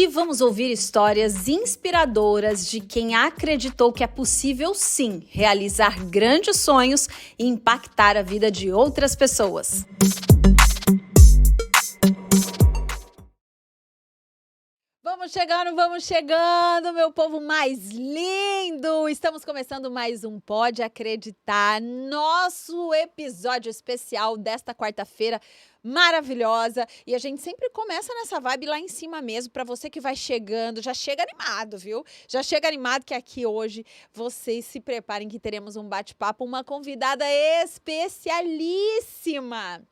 Aqui vamos ouvir histórias inspiradoras de quem acreditou que é possível sim realizar grandes sonhos e impactar a vida de outras pessoas. Vamos chegando, meu povo mais lindo! Estamos começando mais um Pode Acreditar, nosso episódio especial desta quarta-feira maravilhosa. E a gente sempre começa nessa vibe lá em cima mesmo, para você que vai chegando, já chega animado, viu? Já chega animado que aqui hoje vocês se preparem que teremos um bate-papo, uma convidada especialíssima.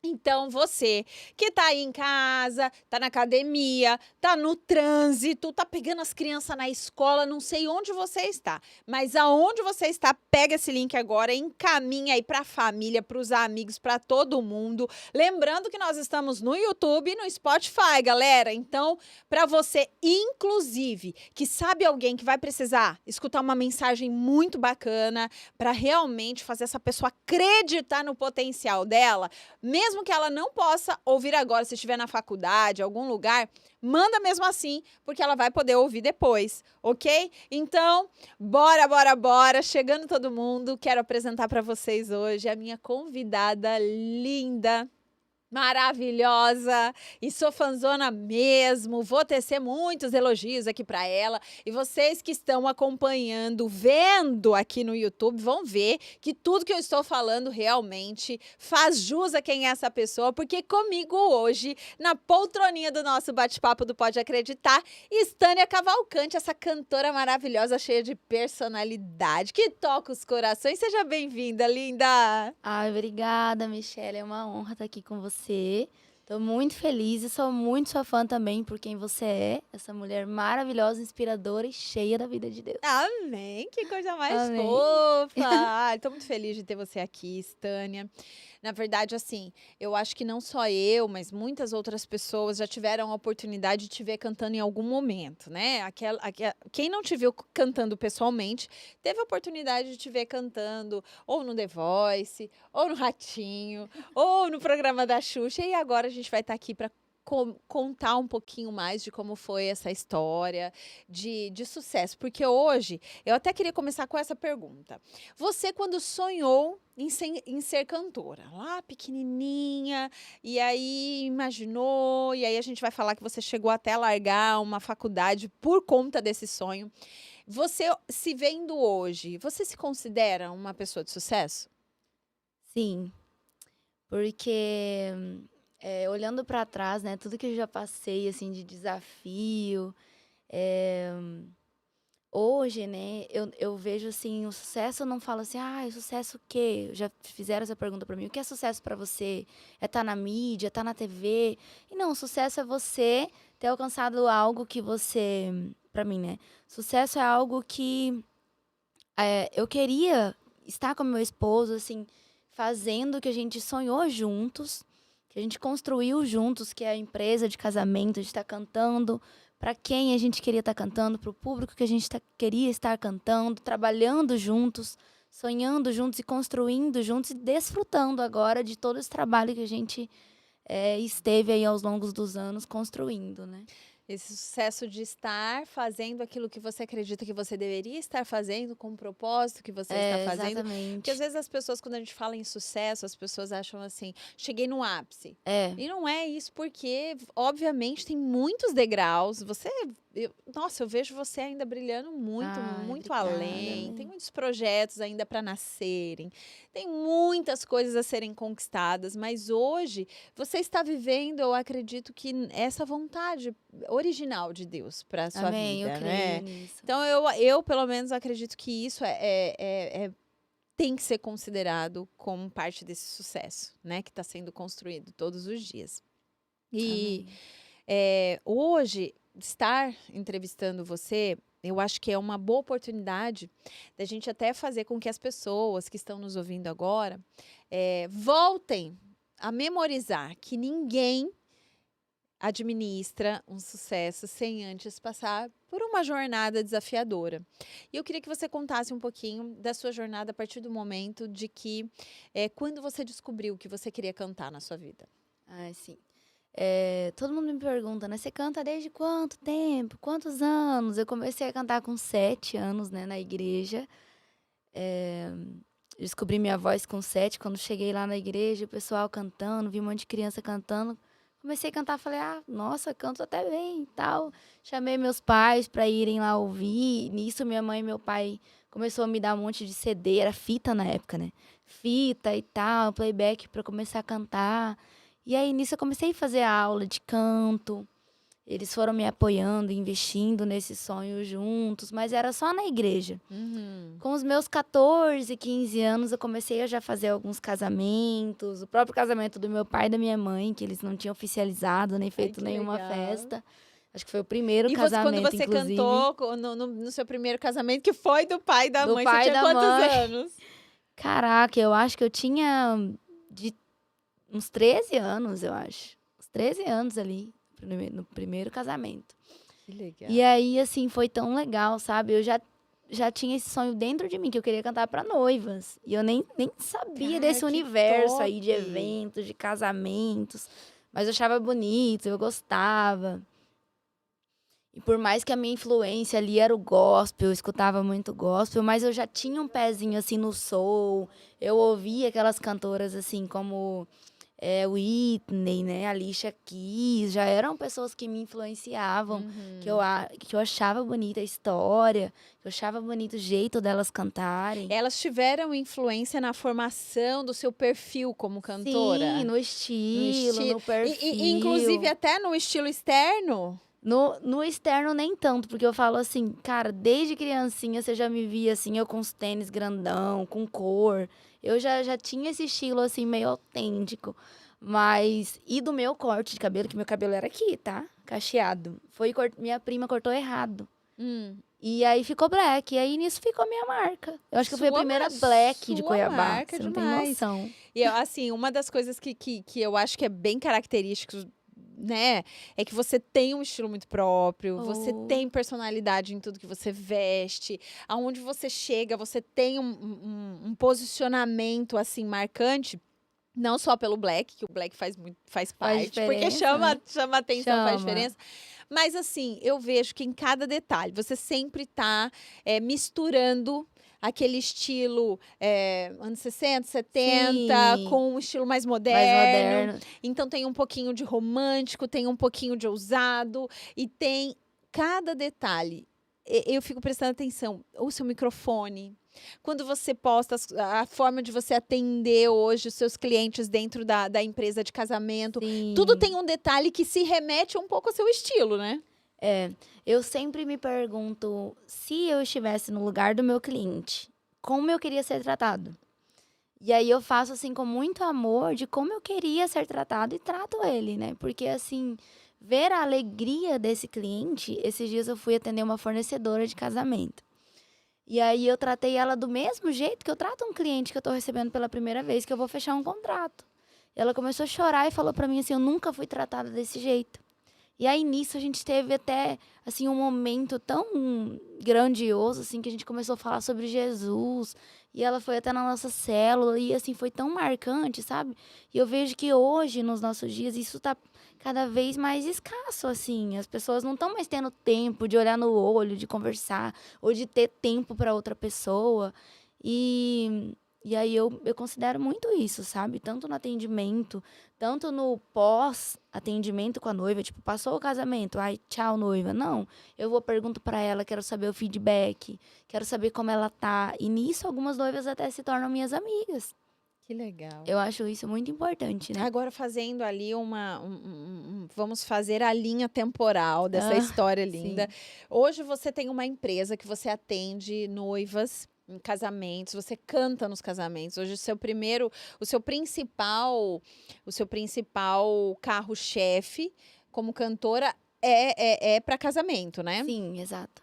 Então, você que tá aí em casa, tá na academia, tá no trânsito, tá pegando as crianças na escola, não sei onde você está, mas aonde você está, pega esse link agora, encaminha aí pra família, pros amigos, pra todo mundo. Lembrando que nós estamos no YouTube e no Spotify, galera. Então, pra você, inclusive, que sabe alguém que vai precisar escutar uma mensagem muito bacana pra realmente fazer essa pessoa acreditar no potencial dela, mesmo que ela não possa ouvir agora, se estiver na faculdade, algum lugar, manda mesmo assim, porque ela vai poder ouvir depois, ok? Então, bora! Chegando todo mundo, quero apresentar para vocês hoje a minha convidada linda, maravilhosa, e sou fãzona mesmo, vou tecer muitos elogios aqui para ela, e vocês que estão acompanhando, vendo aqui no YouTube, vão ver que tudo que eu estou falando realmente faz jus a quem é essa pessoa, porque comigo hoje, na poltroninha do nosso bate-papo do Pode Acreditar, Estânia Cavalcante, essa cantora maravilhosa, cheia de personalidade, que toca os corações. Seja bem-vinda, linda! Ai, obrigada, Michelle. É uma honra estar aqui com você. Tô muito feliz e sou muito sua fã também por quem você é. Essa mulher maravilhosa, inspiradora e cheia da vida de Deus. Amém! Que coisa mais Amém. fofa! Ai, tô muito feliz de ter você aqui, Estânia. Na verdade, assim, eu acho que não só eu, mas muitas outras pessoas já tiveram a oportunidade de te ver cantando em algum momento, né? Quem não te viu cantando pessoalmente, teve a oportunidade de te ver cantando ou no The Voice, ou no Ratinho, ou no programa da Xuxa. E agora a gente vai estar aqui para contar um pouquinho mais de como foi essa história de sucesso. Porque hoje, eu até queria começar com essa pergunta. Você, quando sonhou em ser cantora, lá pequenininha, e aí imaginou, e aí a gente vai falar que você chegou até a largar uma faculdade por conta desse sonho. Você se vendo hoje, você se considera uma pessoa de sucesso? Sim, porque olhando para trás, né, tudo que eu já passei assim de desafio, é, hoje, né, eu vejo assim, o sucesso, eu não falo assim, o sucesso o quê? Já fizeram essa pergunta pra mim, o que é sucesso pra você? É estar na mídia, estar na TV? E não, sucesso é você ter alcançado algo que você, pra mim, né, sucesso é algo que eu queria estar com meu esposo, assim, fazendo o que a gente sonhou juntos, que a gente construiu juntos, que é a empresa de casamento, a gente está cantando para quem a gente queria estar cantando, para o público que a gente queria estar cantando, trabalhando juntos, sonhando juntos e construindo juntos e desfrutando agora de todo esse trabalho que a gente esteve aí aos longos dos anos construindo, né? Esse sucesso de estar fazendo aquilo que você acredita que você deveria estar fazendo, com o propósito que você está fazendo. Porque às Exatamente. vezes as pessoas, quando a gente fala em sucesso, as pessoas acham assim, cheguei no ápice. É. E não é isso, porque, obviamente, tem muitos degraus. Nossa, eu vejo você ainda brilhando muito, Ai, muito obrigada, além. Tem amiga. muitos projetos ainda para nascerem. Tem muitas coisas a serem conquistadas. Mas hoje, você está vivendo, eu acredito que essa vontade original de Deus para a sua Amém, eu vida, creio né? nisso. Então, eu pelo menos acredito que isso tem que ser considerado como parte desse sucesso, né? Que está sendo construído todos os dias. E Amém. hoje, estar entrevistando você, eu acho que é uma boa oportunidade da gente até fazer com que as pessoas que estão nos ouvindo agora voltem a memorizar que ninguém administra um sucesso sem antes passar por uma jornada desafiadora. E eu queria que você contasse um pouquinho da sua jornada a partir do momento de que, quando você descobriu que você queria cantar na sua vida. Ah, sim. Todo mundo me pergunta, né? Você canta desde quanto tempo? Quantos anos? Eu comecei a cantar com 7 anos, né, na igreja. Eh, Descobri minha voz com 7, quando cheguei lá na igreja, o pessoal cantando, vi um monte de criança cantando. Comecei a cantar, falei, ah, nossa, canto até bem e tal. Chamei meus pais para irem lá ouvir. Nisso, minha mãe e meu pai começou a me dar um monte de CD, era fita na época, né? Fita e tal, playback para começar a cantar. E aí, nisso, eu comecei a fazer aula de canto. Eles foram me apoiando, investindo nesse sonho juntos, mas era só na igreja. Uhum. Com os meus 14, 15 anos, eu comecei a já fazer alguns casamentos. O próprio casamento do meu pai e da minha mãe, que eles não tinham oficializado nem Ai, feito que nenhuma legal. festa. Acho que foi o primeiro E quando casamento, você inclusive, cantou no seu primeiro casamento, que foi do pai e da do mãe, você pai e tinha da quantos mãe. anos? Caraca, eu acho que eu tinha de uns 13 anos, eu acho. Uns 13 anos ali, no primeiro casamento. Que E legal. aí, assim, foi tão legal, sabe? Eu já tinha esse sonho dentro de mim, que eu queria cantar para noivas. E eu nem sabia Cara, desse que universo top! aí de eventos, de casamentos. Mas eu achava bonito, eu gostava. E por mais que a minha influência ali era o gospel, eu escutava muito gospel, mas eu já tinha um pezinho assim no soul. Eu ouvia aquelas cantoras assim como Whitney, né, Alicia Keys, já eram pessoas que me influenciavam, Uhum. que eu achava bonita a história, que eu achava bonito o jeito delas cantarem. Elas tiveram influência na formação do seu perfil como Sim, cantora? no No estilo, estilo no e inclusive perfil. até no estilo externo? No externo nem tanto, porque eu falo assim, cara, desde criancinha você já me via assim, eu com os tênis grandão, com cor. Eu já tinha esse estilo assim meio autêntico. Mas e do meu corte de cabelo, que meu cabelo era aqui, tá? Cacheado. Minha prima cortou errado. Hum. E aí ficou black. E aí nisso ficou minha marca. Eu acho que eu fui a primeira black de Sua Cuiabá. marca Você não tem demais. noção. E assim, uma das coisas que eu acho que é bem característico, né, é que você tem um estilo muito próprio, você Oh, tem personalidade em tudo que você veste, aonde você chega, você tem um posicionamento assim marcante. Não só pelo black, que o black faz faz parte, porque diferença, né? chama atenção, faz Chama. diferença. Mas assim, eu vejo que em cada detalhe, você sempre tá misturando aquele estilo anos 60, 70, Sim, com um estilo mais mais moderno. moderno. Então tem um pouquinho de romântico, tem um pouquinho de ousado, e tem cada detalhe. Eu fico prestando atenção. O seu microfone, quando você posta a forma de você atender hoje os seus clientes dentro da empresa de casamento, tudo tem Sim. um detalhe que se remete um pouco ao seu estilo, né? É, eu sempre me pergunto se eu estivesse no lugar do meu cliente, como eu queria ser tratado. E aí eu faço assim com muito amor de como eu queria ser tratado e trato ele, né? Porque assim, ver a alegria desse cliente, esses dias eu fui atender uma fornecedora de casamento. E aí eu tratei ela do mesmo jeito que eu trato um cliente que eu tô recebendo pela primeira vez, que eu vou fechar um contrato. Ela começou a chorar e falou pra mim assim: "Eu nunca fui tratada desse jeito". E aí nisso a gente teve até, assim, um momento tão grandioso, assim, que a gente começou a falar sobre Jesus. E ela foi até na nossa célula e, assim, foi tão marcante, sabe? E eu vejo que hoje, nos nossos dias, isso tá cada vez mais escasso, assim. As pessoas não estão mais tendo tempo de olhar no olho, de conversar, ou de ter tempo para outra pessoa. E, e aí eu considero muito isso, sabe? Tanto no atendimento, tanto no pós-atendimento com a noiva, tipo, passou o casamento, ai, tchau, noiva. Não, eu vou pergunto pra ela, quero saber o feedback, quero saber como ela tá. E nisso algumas noivas até se tornam minhas amigas. Que legal. Eu acho isso muito importante, né? Agora fazendo ali vamos fazer a linha temporal dessa Ah, história linda. sim. Hoje você tem uma empresa que você atende noivas em casamentos, você canta nos casamentos. Hoje o seu principal carro-chefe como cantora é para casamento, né? Sim, exato.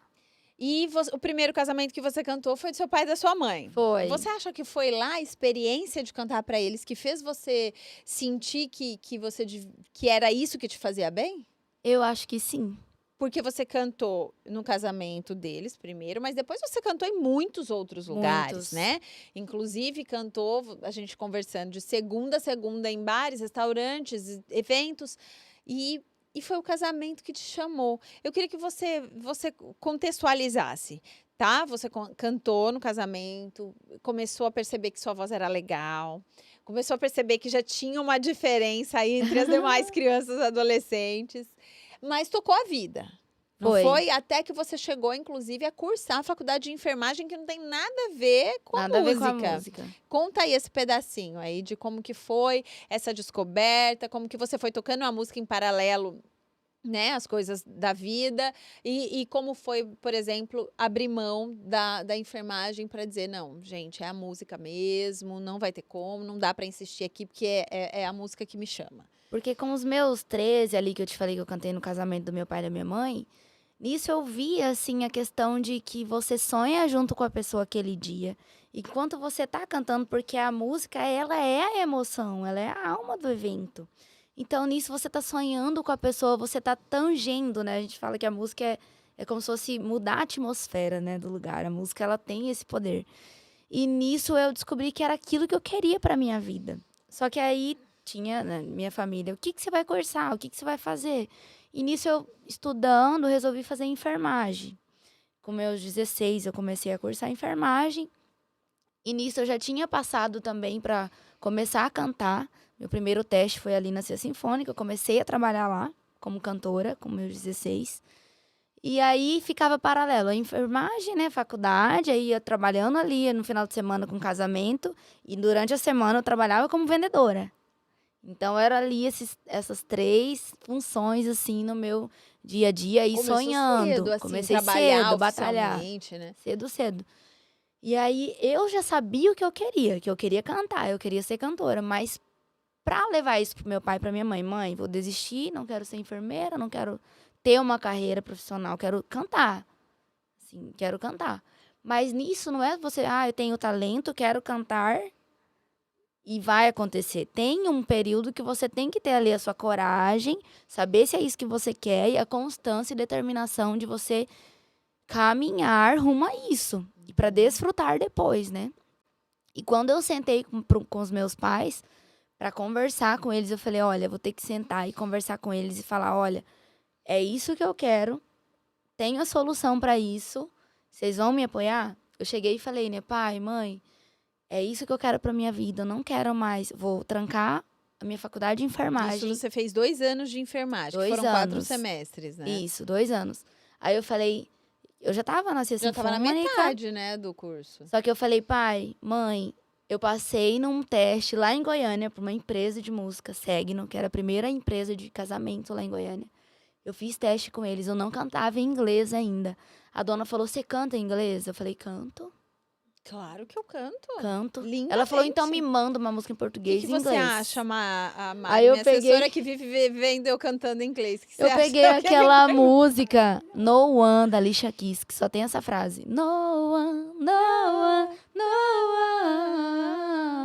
E o primeiro casamento que você cantou foi do seu pai e da sua mãe. Foi. Você acha que foi lá a experiência de cantar para eles que fez você sentir que era isso que te fazia bem? Eu acho que sim. Porque você cantou no casamento deles primeiro, mas depois você cantou em muitos outros lugares, Muitos. né? Inclusive cantou, a gente conversando de segunda a segunda em bares, restaurantes, eventos. E foi o casamento que te chamou. Eu queria que você contextualizasse, tá? Você cantou no casamento, começou a perceber que sua voz era legal, começou a perceber que já tinha uma diferença aí entre as demais crianças e adolescentes, mas tocou a vida. Não Foi. foi? Até que você chegou, inclusive, a cursar a faculdade de enfermagem, que não tem nada a ver com a Nada a ver com a música. música. Conta aí esse pedacinho aí de como que foi essa descoberta, como que você foi tocando a música em paralelo, né, as coisas da vida, e como foi, por exemplo, abrir mão da enfermagem para dizer, não, gente, é a música mesmo, não vai ter como, não dá para insistir aqui, porque é a música que me chama. Porque com os meus 13 ali, que eu te falei que eu cantei no casamento do meu pai e da minha mãe, nisso eu via, assim, a questão de que você sonha junto com a pessoa aquele dia. Enquanto você tá cantando, porque a música, ela é a emoção, ela é a alma do evento. Então, nisso você tá sonhando com a pessoa, você tá tangendo, né? A gente fala que a música é como se fosse mudar a atmosfera, né, do lugar. A música, ela tem esse poder. E nisso eu descobri que era aquilo que eu queria pra minha vida. Só que aí tinha, né, minha família, o que você vai cursar? O que você vai fazer? E nisso eu, estudando, resolvi fazer enfermagem. Com meus 16, eu comecei a cursar enfermagem. E nisso eu já tinha passado também para começar a cantar. Meu primeiro teste foi ali na Cia Sinfônica. Eu comecei a trabalhar lá como cantora, com meus 16. E aí ficava paralelo a enfermagem, né, faculdade, aí ia trabalhando ali no final de semana com casamento. E durante a semana eu trabalhava como vendedora. Então, era ali essas 3 funções, assim, no meu dia a dia e Começou sonhando. cedo, assim, Comecei trabalhar cedo, batalhar. oficialmente, né? Cedo, cedo. E aí, eu já sabia o que eu queria cantar, eu queria ser cantora. Mas, pra levar isso pro meu pai e pra minha mãe, mãe, vou desistir, não quero ser enfermeira, não quero ter uma carreira profissional, quero cantar. Assim, quero cantar. Mas nisso não é você, eu tenho talento, quero cantar. E vai acontecer. Tem um período que você tem que ter ali a sua coragem, saber se é isso que você quer e a constância e determinação de você caminhar rumo a isso. E para desfrutar depois, né? E quando eu sentei com os meus pais para conversar com eles, eu falei, olha, vou ter que sentar e conversar com eles e falar, olha, é isso que eu quero, tenho a solução para isso, vocês vão me apoiar? Eu cheguei e falei, né, pai, mãe, é isso que eu quero pra minha vida. Eu não quero mais. Vou trancar a minha faculdade de enfermagem. Isso você fez 2 anos de enfermagem, que 2 foram 4 anos. semestres, né? Isso, 2 anos. Aí eu falei, eu já tava na Cia Já tava na Sinfônica. metade, né, do curso. Só que eu falei, pai, mãe, eu passei num teste lá em Goiânia pra uma empresa de música, Segno, que era a primeira empresa de casamento lá em Goiânia. Eu fiz teste com eles, eu não cantava em inglês ainda. A dona falou, você canta em inglês? Eu falei, canto. Claro que eu canto. Canto. Lindamente. Ela falou, então me manda uma música em O português que e inglês. você acha, a Mari, Aí eu minha peguei- assessora que vive vendo eu cantando em inglês? Que Eu você peguei acha que é aquela inglês? música No One, da Alicia Keys, que só tem essa frase. No one, no one, no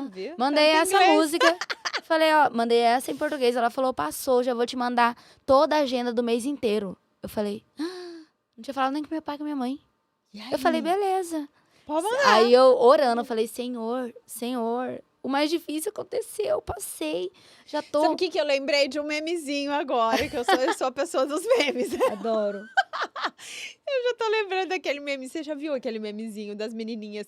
one. Viu? Mandei Canta em essa inglês. música. Falei, ó, mandei essa em português. Ela falou, passou, já vou te mandar toda a agenda do mês inteiro. Eu falei, não tinha falado nem com meu pai e com minha mãe. E Eu falei, beleza. Pode mandar. Aí eu orando, eu falei, Senhor, o mais difícil aconteceu, passei. Já tô. Sabe o que eu lembrei de um memezinho agora? Que eu sou a pessoa dos memes. Adoro. Eu já tô lembrando daquele meme. Você já viu aquele memezinho das menininhas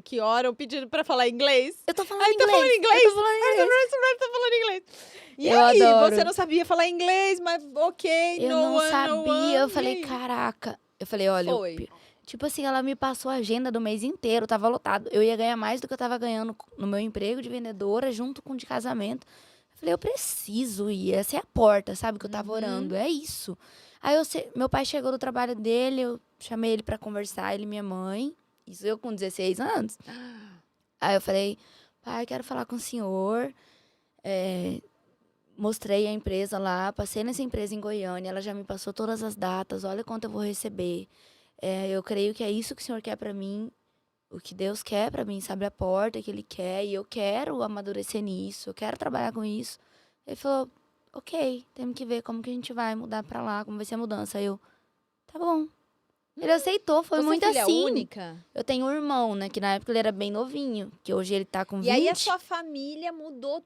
que oram pedindo pra falar inglês? Eu tô falando Aí inglês. tá falando inglês? Eu tô falando Ai, inglês. você tá falando inglês. E Eu aí, adoro. você não sabia falar inglês, mas ok, Eu no não one, no sabia. one. Eu E falei, aí? caraca. Eu falei, olha. Foi. Tipo assim, ela me passou a agenda do mês inteiro, tava lotado. Eu ia ganhar mais do que eu tava ganhando no meu emprego de vendedora, junto com o de casamento. Eu falei, eu preciso ir. Essa é a porta, sabe? Que eu tava orando. É isso. Aí meu pai chegou do trabalho dele, eu chamei ele pra conversar, ele e minha mãe. Isso eu com 16 anos. Aí eu falei, pai, quero falar com o senhor. Mostrei a empresa lá, passei nessa empresa em Goiânia, ela já me passou todas as datas, olha quanto eu vou receber. Eu creio que é isso que o Senhor quer pra mim, o que Deus quer pra mim, sabe? A porta que Ele quer, e eu quero amadurecer nisso, eu quero trabalhar com isso. Ele falou, ok, temos que ver como que a gente vai mudar pra lá, como vai ser a mudança. Aí eu, tá bom. Ele aceitou, foi Você muito é filha assim. única? Eu tenho um irmão, né, que na época ele era bem novinho, que hoje ele tá com 20. E aí a sua família mudou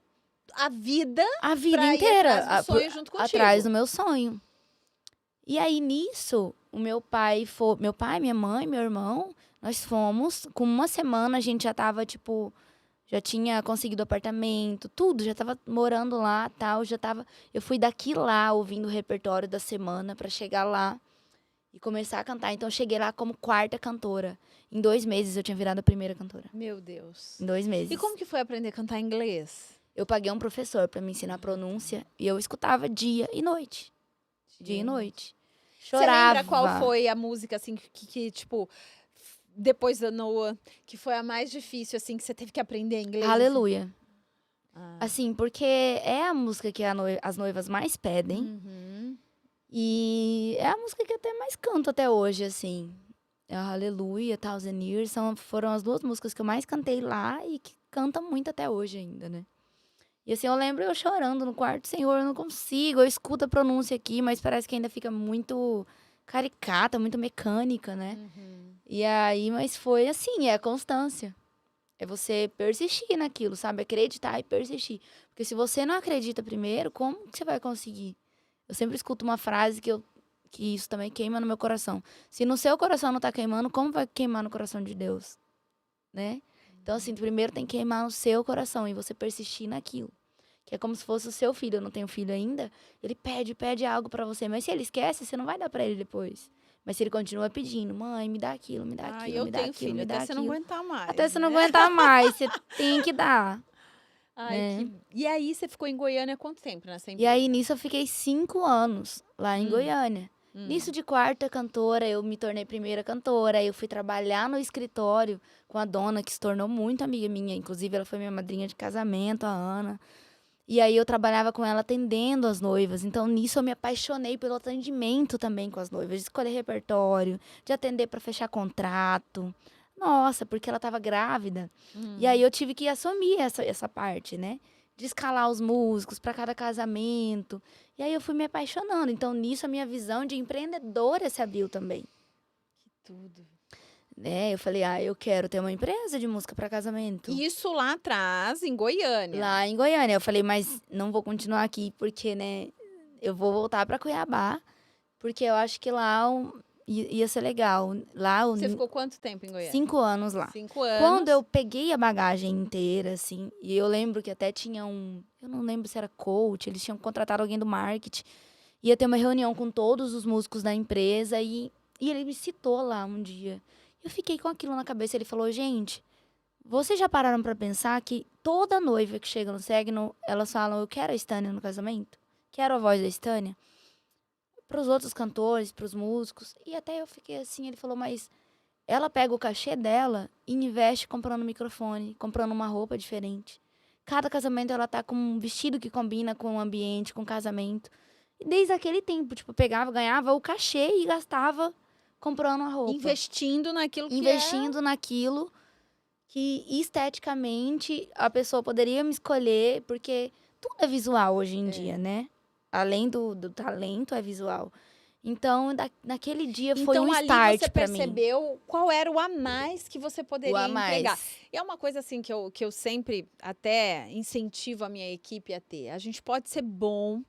a vida A vida pra ir inteira. atrás do sonho junto contigo. Atrás do meu sonho. E aí, nisso, o meu pai, minha mãe, meu irmão, nós fomos. Com uma semana, a gente já tava, tipo... Já tinha conseguido apartamento, tudo. Já tava morando lá, tal. Eu fui daqui lá, ouvindo o repertório da semana pra chegar lá e começar a cantar. Então, eu cheguei lá como quarta cantora. Em 2 meses, eu tinha virado a primeira cantora. Meu Deus. Em 2 meses. E como que foi aprender a cantar inglês? Eu paguei um professor pra me ensinar a pronúncia. E eu escutava dia e noite. Dia e noite. Você Chorava. lembra qual foi a música, assim, que, tipo, depois da Noah, que foi a mais difícil, assim, que você teve que aprender inglês? Assim? Aleluia. Ah. Assim, porque é a música que as noivas mais pedem. Uhum. E é a música que eu até mais canto até hoje, assim. Aleluia, Thousand Years, foram as 2 músicas que eu mais cantei lá e que canta muito até hoje ainda, né? E assim, eu lembro eu chorando no quarto, Senhor, eu não consigo, eu escuto a pronúncia aqui, mas parece que ainda fica muito caricata, muito mecânica, né? Uhum. E aí, mas foi assim, é a constância. É você persistir naquilo, sabe? Acreditar e persistir. Porque se você não acredita primeiro, como que você vai conseguir? Eu sempre escuto uma frase que isso também queima no meu coração. Se no seu coração não tá queimando, como vai queimar no coração de Deus? Né? Então, assim, primeiro tem que queimar no seu coração e você persistir naquilo. Que é como se fosse o seu filho. Eu não tenho filho ainda. Ele pede algo pra você. Mas se ele esquece, você não vai dar pra ele depois. Mas se ele continua pedindo, mãe, me dá aquilo, me dá aquilo, eu me dá tenho aquilo, filho, me dá até você não aquilo. aguentar mais. Até você não né? aguentar mais, você tem que dar. Ai, né? E aí, você ficou em Goiânia há quanto tempo nessa E empresa? aí, nisso, eu fiquei 5 anos lá em Goiânia. Nisso de quarta cantora, eu me tornei primeira cantora. Aí eu fui trabalhar no escritório com a dona, que se tornou muito amiga minha. Inclusive, ela foi minha madrinha de casamento, a Ana. E aí eu trabalhava com ela atendendo as noivas. Então, nisso eu me apaixonei pelo atendimento também com as noivas, de escolher repertório, de atender para fechar contrato. Nossa, porque ela estava grávida. E aí eu tive que assumir essa parte, né? De escalar os músicos para cada casamento. E aí eu fui me apaixonando. Então, nisso a minha visão de empreendedora se abriu também. Que tudo. Eu falei, eu quero ter uma empresa de música para casamento. Isso lá atrás, em Goiânia. Lá em Goiânia. Eu falei, mas não vou continuar aqui porque, né, eu vou voltar para Cuiabá, porque eu acho que lá ia ser legal. Lá Você ficou quanto tempo em Goiânia? 5 anos lá. 5 anos. Quando eu peguei a bagagem inteira, assim, e eu lembro que até tinha eu não lembro se era coach, eles tinham contratado alguém do marketing, ia ter uma reunião com todos os músicos da empresa e ele me citou lá um dia. Eu fiquei com aquilo na cabeça, ele falou, gente, vocês já pararam pra pensar que toda noiva que chega no Segno, elas falam, eu quero a Stânia no casamento? Quero a voz da Stânia? Pros outros cantores, pros músicos. E até eu fiquei assim, ele falou, mas ela pega o cachê dela e investe comprando microfone, comprando uma roupa diferente. Cada casamento ela tá com um vestido que combina com o ambiente, com o casamento. E desde aquele tempo, tipo, pegava, ganhava o cachê e gastava comprando a roupa. Investindo naquilo que Investindo naquilo que esteticamente a pessoa poderia me escolher, porque tudo é visual hoje em dia, né? Além do talento, é visual. Então, naquele dia foi um start você pra mim. percebeu qual era o a mais que você poderia O a mais. entregar. E é uma coisa assim que eu sempre até incentivo a minha equipe a ter. A gente pode ser bom,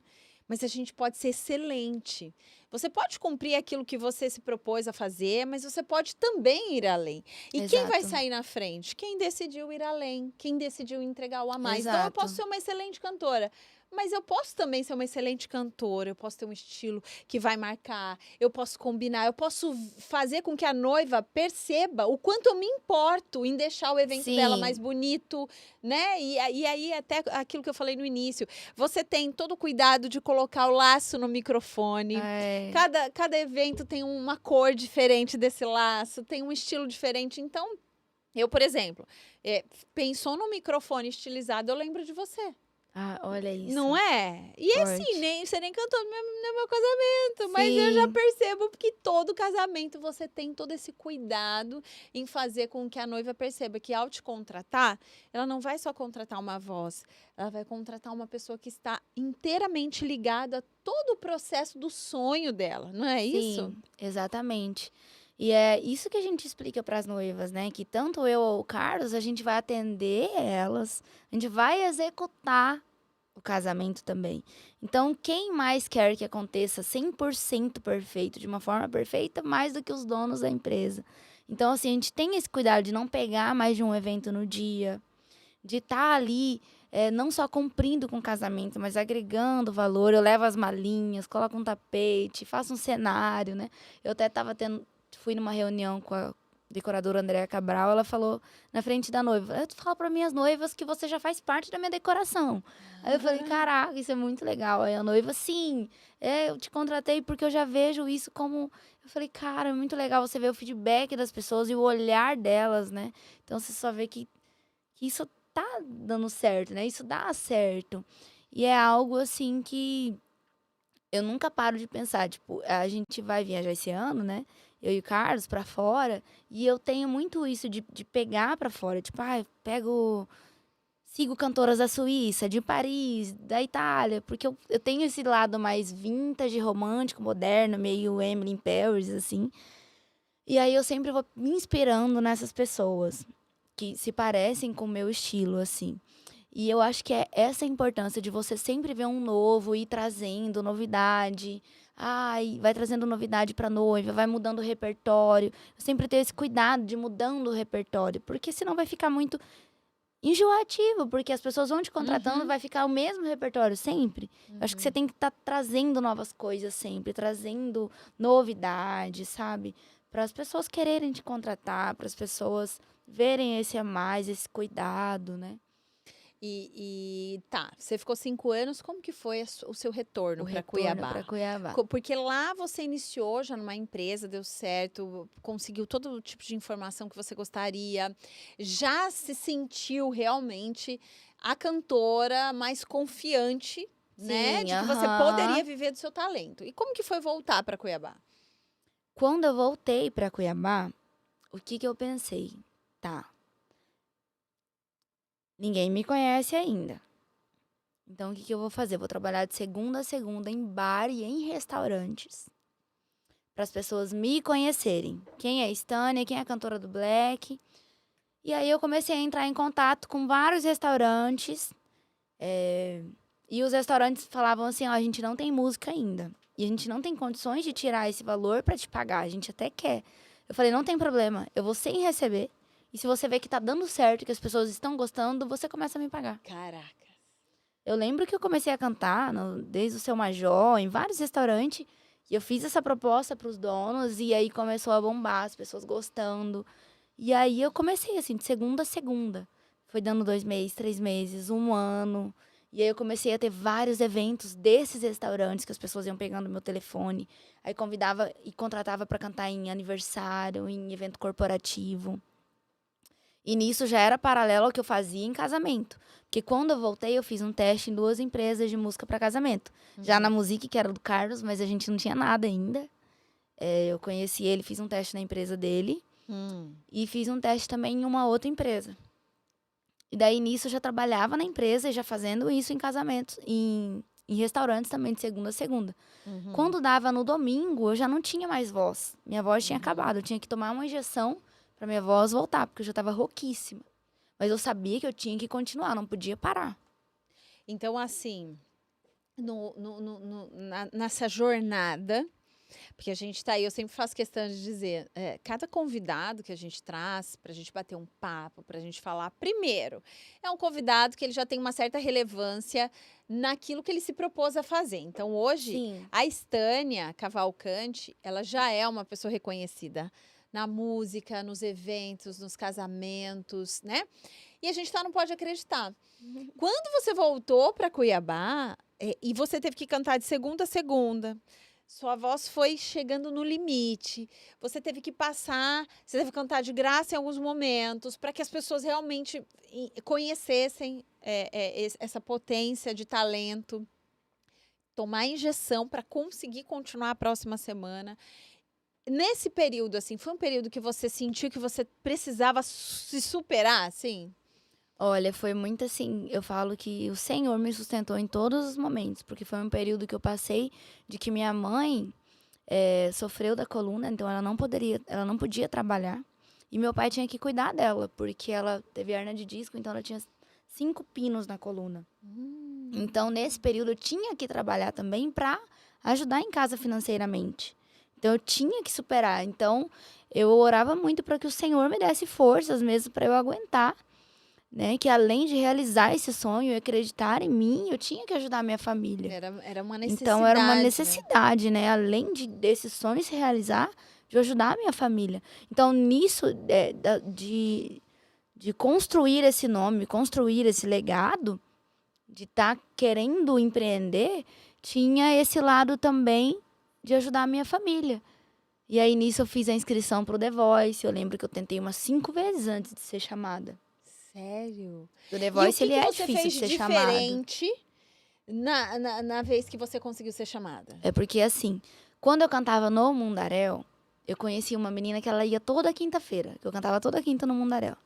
mas a gente pode ser excelente. Você pode cumprir aquilo que você se propôs a fazer, mas você pode também ir além. E quem vai Exato. sair na frente? Quem decidiu ir além, quem decidiu entregar o a mais. Então, eu Exato. posso ser uma excelente cantora, mas eu posso também ser uma excelente cantora, eu posso ter um estilo que vai marcar, eu posso combinar, eu posso fazer com que a noiva perceba o quanto eu me importo em deixar o evento Sim. dela mais bonito, né? E aí, até aquilo que eu falei no início, você tem todo o cuidado de colocar o laço no microfone. Cada evento tem uma cor diferente desse laço, tem um estilo diferente. Então, eu, por exemplo, pensou no microfone estilizado, eu lembro de você. Olha isso. Não é? E assim, você nem cantou no meu casamento, mas eu já percebo que todo casamento você tem todo esse cuidado em fazer com que a noiva perceba que ao te contratar, ela não vai só contratar uma voz, ela vai contratar uma pessoa que está inteiramente ligada a todo o processo do sonho dela, não é isso? Sim, exatamente. E é isso que a gente explica para as noivas, né? Que tanto eu ou o Carlos, a gente vai atender elas, a gente vai executar o casamento também. Então, quem mais quer que aconteça 100% perfeito, de uma forma perfeita, mais do que os donos da empresa? Então, assim, a gente tem esse cuidado de não pegar mais de um evento no dia, de estar ali, não só cumprindo com o casamento, mas agregando valor. Eu levo as malinhas, coloco um tapete, faço um cenário, né? Eu até fui numa reunião com a decoradora Andréa Cabral, ela falou na frente da noiva, eu falo para minhas noivas que você já faz parte da minha decoração. Aí eu falei, caraca, isso é muito legal. Aí a noiva, sim, eu te contratei porque eu já vejo isso como... Eu falei, cara, é muito legal você ver o feedback das pessoas e o olhar delas, né? Então você só vê que isso tá dando certo, né? Isso dá certo. E é algo assim que eu nunca paro de pensar. Tipo, a gente vai viajar esse ano, né? Eu e o Carlos pra fora. E eu tenho muito isso de pegar pra fora. Tipo, sigo cantoras da Suíça, de Paris, da Itália. Porque eu tenho esse lado mais vintage, romântico, moderno, meio Emily in Paris, assim. E aí eu sempre vou me inspirando nessas pessoas que se parecem com o meu estilo, assim. E eu acho que é essa a importância de você sempre ver um novo, ir trazendo novidade. Ai, vai trazendo novidade para noiva, vai mudando o repertório. Eu sempre tenho esse cuidado de mudando o repertório, porque senão vai ficar muito enjoativo, porque as pessoas vão te contratando, vai ficar o mesmo repertório sempre. Eu acho que você tem que estar trazendo novas coisas sempre, trazendo novidades, sabe? Para as pessoas quererem te contratar, para as pessoas verem esse a mais, esse cuidado, né? Tá, você ficou 5 anos, como que foi o seu retorno O para retorno para Cuiabá? Cuiabá. Porque lá você iniciou já numa empresa, deu certo, conseguiu todo o tipo de informação que você gostaria, já se sentiu realmente a cantora mais confiante, né, Sim, de que você poderia aham. viver do seu talento. E como que foi voltar para Cuiabá? Quando eu voltei para Cuiabá, o que que eu pensei? Tá, ninguém me conhece ainda. Então, o que que eu vou fazer? Vou trabalhar de segunda a segunda em bar e em restaurantes, para as pessoas me conhecerem. Quem é Stânia, quem é a cantora do Black. E aí eu comecei a entrar em contato com vários restaurantes. E os restaurantes falavam assim, ó, a gente não tem música ainda. E a gente não tem condições de tirar esse valor para te pagar. A gente até quer. Eu falei, não tem problema, eu vou sem receber. E se você vê que tá dando certo, que as pessoas estão gostando, você começa a me pagar. Caraca. Eu lembro que eu comecei a cantar desde o Seu Major, em vários restaurantes. E eu fiz essa proposta para os donos e aí começou a bombar, as pessoas gostando. E aí eu comecei assim, de segunda a segunda. Foi dando 2 meses, 3 meses, um ano. E aí eu comecei a ter vários eventos desses restaurantes que as pessoas iam pegando meu telefone. Aí convidava e contratava para cantar em aniversário, em evento corporativo. E nisso já era paralelo ao que eu fazia em casamento. Porque quando eu voltei, eu fiz um teste em 2 empresas de música para casamento. Já na Musique, que era do Carlos, mas a gente não tinha nada ainda. Eu conheci ele, fiz um teste na empresa dele. E fiz um teste também em uma outra empresa. E daí, nisso, eu já trabalhava na empresa e já fazendo isso em casamentos, em restaurantes também, de segunda a segunda. Quando dava no domingo, eu já não tinha mais voz. Minha voz tinha acabado. Eu tinha que tomar uma injeção pra minha voz voltar, porque eu já tava rouquíssima. Mas eu sabia que eu tinha que continuar, não podia parar. Então, assim, nessa jornada, porque a gente tá aí, eu sempre faço questão de dizer, cada convidado que a gente traz pra gente bater um papo, pra gente falar, primeiro, é um convidado que ele já tem uma certa relevância naquilo que ele se propôs a fazer. Então, hoje, Sim. a Stânia Cavalcante, ela já é uma pessoa reconhecida na música, nos eventos, nos casamentos, né? E a gente não pode acreditar. Quando você voltou para Cuiabá, e você teve que cantar de segunda a segunda, sua voz foi chegando no limite. Você teve que passar, você teve que cantar de graça em alguns momentos, para que as pessoas realmente conhecessem essa potência de talento. Tomar injeção para conseguir continuar a próxima semana. Nesse período, assim, foi um período que você sentiu que você precisava se superar, assim? Olha, foi muito assim, eu falo que o Senhor me sustentou em todos os momentos, porque foi um período que eu passei de que minha mãe sofreu da coluna, então ela não podia trabalhar. E meu pai tinha que cuidar dela, porque ela teve hernia de disco, então ela tinha 5 pinos na coluna. Então, nesse período, eu tinha que trabalhar também para ajudar em casa financeiramente. Então, eu tinha que superar. Então, eu orava muito para que o Senhor me desse forças mesmo para eu aguentar, né? Que além de realizar esse sonho e acreditar em mim, eu tinha que ajudar a minha família. Era uma Então, era uma necessidade, né? necessidade, né? Além desse sonho se realizar, de eu ajudar a minha família. Então, nisso, de construir esse nome, construir esse legado, de estar querendo empreender, tinha esse lado também de ajudar a minha família. E aí, nisso, eu fiz a inscrição pro The Voice. Eu lembro que eu tentei umas 5 vezes antes de ser chamada. Sério? O The E o Voice, que ele que é você difícil fez de de ser chamado. diferente na vez que você conseguiu ser chamada? É porque, assim, quando eu cantava no Mundaréu, eu conheci uma menina que ela ia toda quinta-feira. Que eu cantava toda quinta no Mundaréu.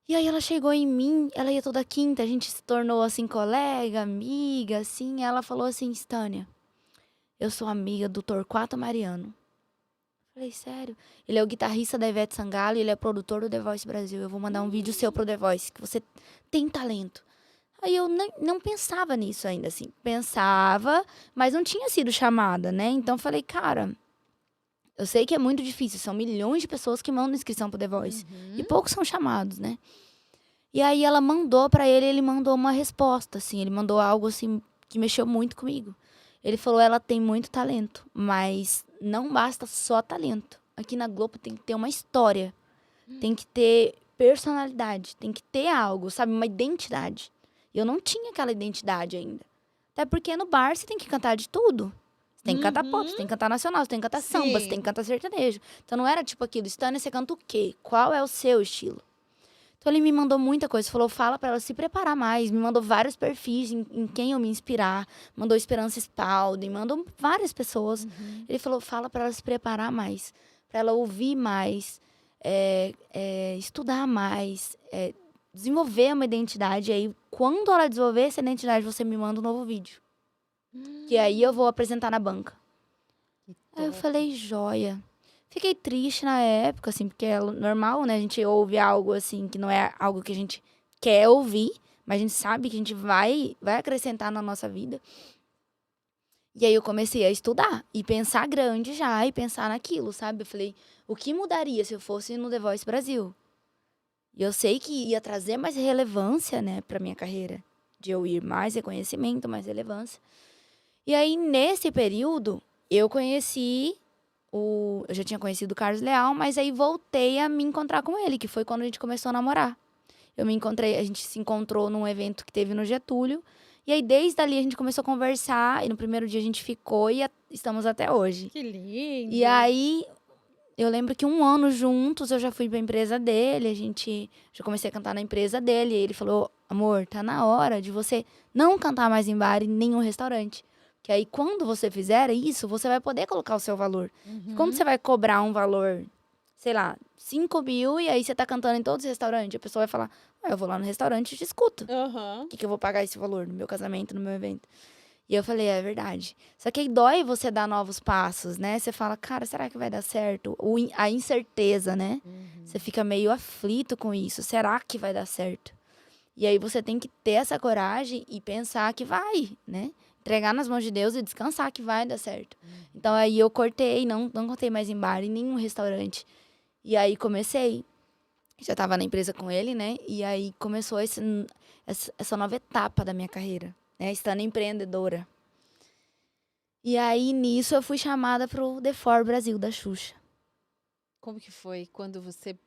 E aí ela chegou em mim, ela ia toda quinta, a gente se tornou, assim, colega, amiga, assim. Ela falou assim, Stânia, eu sou amiga do Torquato Mariano. Falei, sério? Ele é o guitarrista da Ivete Sangalo e ele é produtor do The Voice Brasil. Eu vou mandar um vídeo seu pro The Voice, que você tem talento. Aí eu não pensava nisso ainda, assim. Pensava, mas não tinha sido chamada, né? Então falei, cara, eu sei que é muito difícil. São milhões de pessoas que mandam inscrição pro The Voice. E poucos são chamados, né? E aí ela mandou pra ele, ele mandou uma resposta, assim. Ele mandou algo, assim, que mexeu muito comigo. Ele falou, ela tem muito talento, mas não basta só talento. Aqui na Globo tem que ter uma história. Tem que ter personalidade. Tem que ter algo, sabe? Uma identidade. E eu não tinha aquela identidade ainda. Até porque no bar você tem que cantar de tudo. Você tem que cantar pop, você tem que cantar nacional, você tem que cantar samba, você tem que cantar sertanejo. Então não era tipo aquilo, Stânia, você canta o quê? Qual é o seu estilo? Então ele me mandou muita coisa, falou, fala pra ela se preparar mais, me mandou vários perfis em quem eu me inspirar, mandou Esperança Spalding, mandou várias pessoas. Ele falou, fala pra ela se preparar mais, pra ela ouvir mais, estudar mais, desenvolver uma identidade. E aí, quando ela desenvolver essa identidade, você me manda um novo vídeo. Que aí eu vou apresentar na banca. Aí eu falei, joia. Fiquei triste na época, assim, porque é normal, né? A gente ouve algo, assim, que não é algo que a gente quer ouvir, mas a gente sabe que a gente vai acrescentar na nossa vida. E aí eu comecei a estudar e pensar grande já, e pensar naquilo, sabe? Eu falei, o que mudaria se eu fosse no The Voice Brasil? E eu sei que ia trazer mais relevância, né, pra minha carreira. De eu ir mais reconhecimento, mais relevância. E aí, nesse período, eu já tinha conhecido o Carlos Leal, mas aí voltei a me encontrar com ele, que foi quando a gente começou a namorar. A gente se encontrou num evento que teve no Getúlio. E aí, desde ali, a gente começou a conversar. E no primeiro dia a gente ficou e estamos até hoje. Que lindo! E aí, eu lembro que 1 ano juntos, eu já fui pra empresa dele. Já comecei a cantar na empresa dele. E ele falou, amor, tá na hora de você não cantar mais em bar e nenhum restaurante. Que aí, quando você fizer isso, você vai poder colocar o seu valor. Quando você vai cobrar um valor, sei lá, 5 mil, e aí você tá cantando em todos os restaurantes, a pessoa vai falar, eu vou lá no restaurante e te escuto. Por que eu vou pagar esse valor no meu casamento, no meu evento? E eu falei, é verdade. Só que aí dói você dar novos passos, né? Você fala, cara, será que vai dar certo? A incerteza, né? Você fica meio aflito com isso. Será que vai dar certo? E aí você tem que ter essa coragem e pensar que vai, né? Entregar nas mãos de Deus e descansar que vai dar certo. Então aí eu cortei, não contei mais em bar, em nenhum restaurante. E aí comecei. Já tava na empresa com ele, né? E aí começou essa nova etapa da minha carreira, né? Estando empreendedora. E aí nisso eu fui chamada pro The For Brasil da Xuxa. Como que foi quando você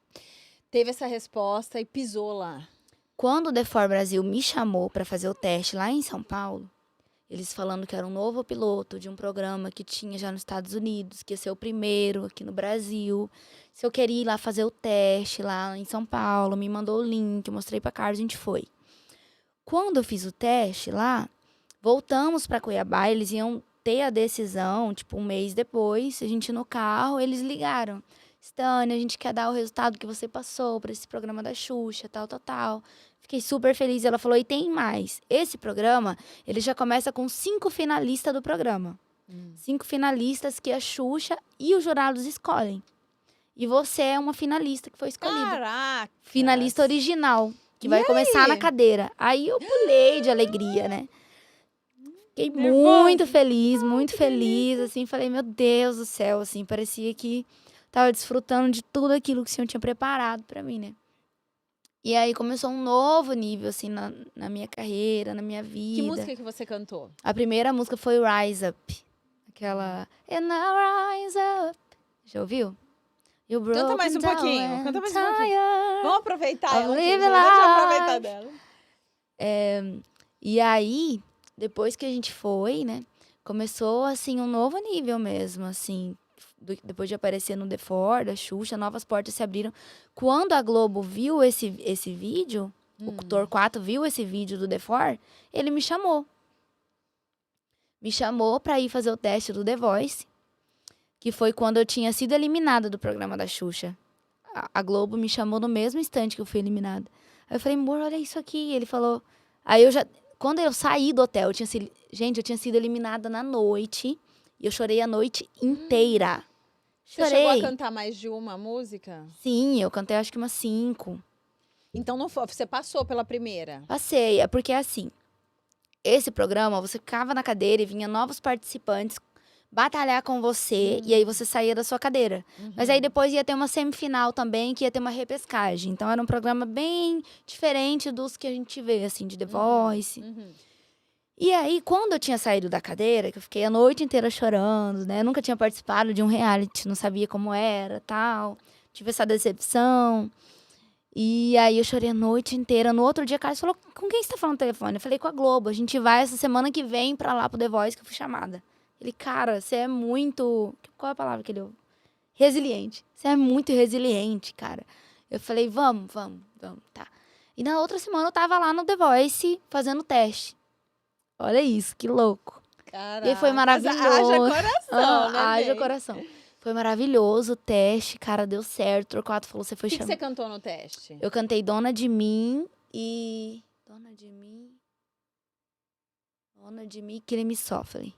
teve essa resposta e pisou lá? Quando o The For Brasil me chamou para fazer o teste lá em São Paulo, eles falando que era um novo piloto de um programa que tinha já nos Estados Unidos, que ia ser o primeiro aqui no Brasil. Se eu queria ir lá fazer o teste lá em São Paulo, me mandou o link, eu mostrei pra Carlos, a gente foi. Quando eu fiz o teste lá, voltamos para Cuiabá, eles iam ter a decisão, tipo, 1 mês depois, a gente no carro, eles ligaram. Stânia, a gente quer dar o resultado que você passou para esse programa da Xuxa, tal, tal, tal. Fiquei super feliz. Ela falou, e tem mais. Esse programa, ele já começa com 5 finalistas do programa. 5 finalistas que a Xuxa e os jurados escolhem. E você é uma finalista que foi escolhida. Caraca! Finalista original. que vai começar na cadeira. Aí eu pulei de alegria, né? Fiquei muito feliz, assim, falei, meu Deus do céu, assim, parecia que tava desfrutando de tudo aquilo que o Senhor tinha preparado pra mim, né? E aí começou um novo nível, assim, na minha carreira, na minha Que vida. música que você cantou? A primeira música foi Rise Up, aquela And I Rise Up. Já ouviu? You Canta mais um broken pouquinho, down canta and mais um pouquinho. tired Vamos aproveitar of ela aqui, living deixa eu aproveitar life. dela. E aí, depois que a gente foi, né, começou, assim, um novo nível mesmo, assim, depois de aparecer no The Four, da Xuxa, novas portas se abriram. Quando a Globo viu esse vídeo, o Torquato viu esse vídeo do The Four, ele me chamou. Me chamou pra ir fazer o teste do The Voice, que foi quando eu tinha sido eliminada do programa da Xuxa. A Globo me chamou no mesmo instante que eu fui eliminada. Aí eu falei, amor, olha isso aqui. Ele falou... Aí eu já... Quando eu saí do hotel, gente, eu tinha sido eliminada na noite. E eu chorei a noite inteira. Você Chorei. chegou a cantar mais de uma música? Sim, eu cantei acho que umas 5. Então não foi, você passou pela primeira. Passei, é porque assim, esse programa, você ficava na cadeira e vinha novos participantes batalhar com você, e aí você saía da sua cadeira. Mas aí depois ia ter uma semifinal também, que ia ter uma repescagem. Então era um programa bem diferente dos que a gente vê, assim, de The Voice. E aí, quando eu tinha saído da cadeira, que eu fiquei a noite inteira chorando, né? Eu nunca tinha participado de um reality, não sabia como era, tal. Tive essa decepção. E aí eu chorei a noite inteira. No outro dia, a Carlos falou, com quem você tá falando no telefone? Eu falei, com a Globo. A gente vai essa semana que vem pra lá pro The Voice, que eu fui chamada. Ele, cara, você é muito... Qual é a palavra que ele ouve? Resiliente. Você é muito resiliente, cara. Eu falei, vamos, tá. E na outra semana eu tava lá no The Voice fazendo teste. Olha isso, que louco. Caraca, E aí foi maravilhoso. haja coração, né, Haja bem? coração. Foi maravilhoso o teste, cara, deu certo. O Torquato falou, você foi O que chamado. você cantou no teste? Eu cantei Dona de Mim e... Dona de Mim... Dona de Mim, que ele me sofre.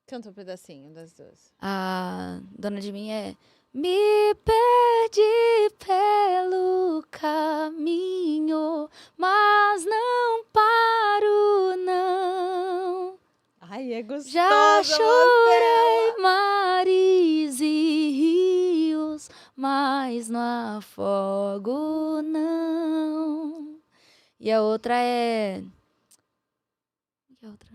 Canta um pedacinho das duas. A Dona de Mim é... Me perdi pelo caminho, mas não paro, não. Ai, é gostosa Já você. chorei mares e rios, mas não afogo, não. E a outra é... Que outra?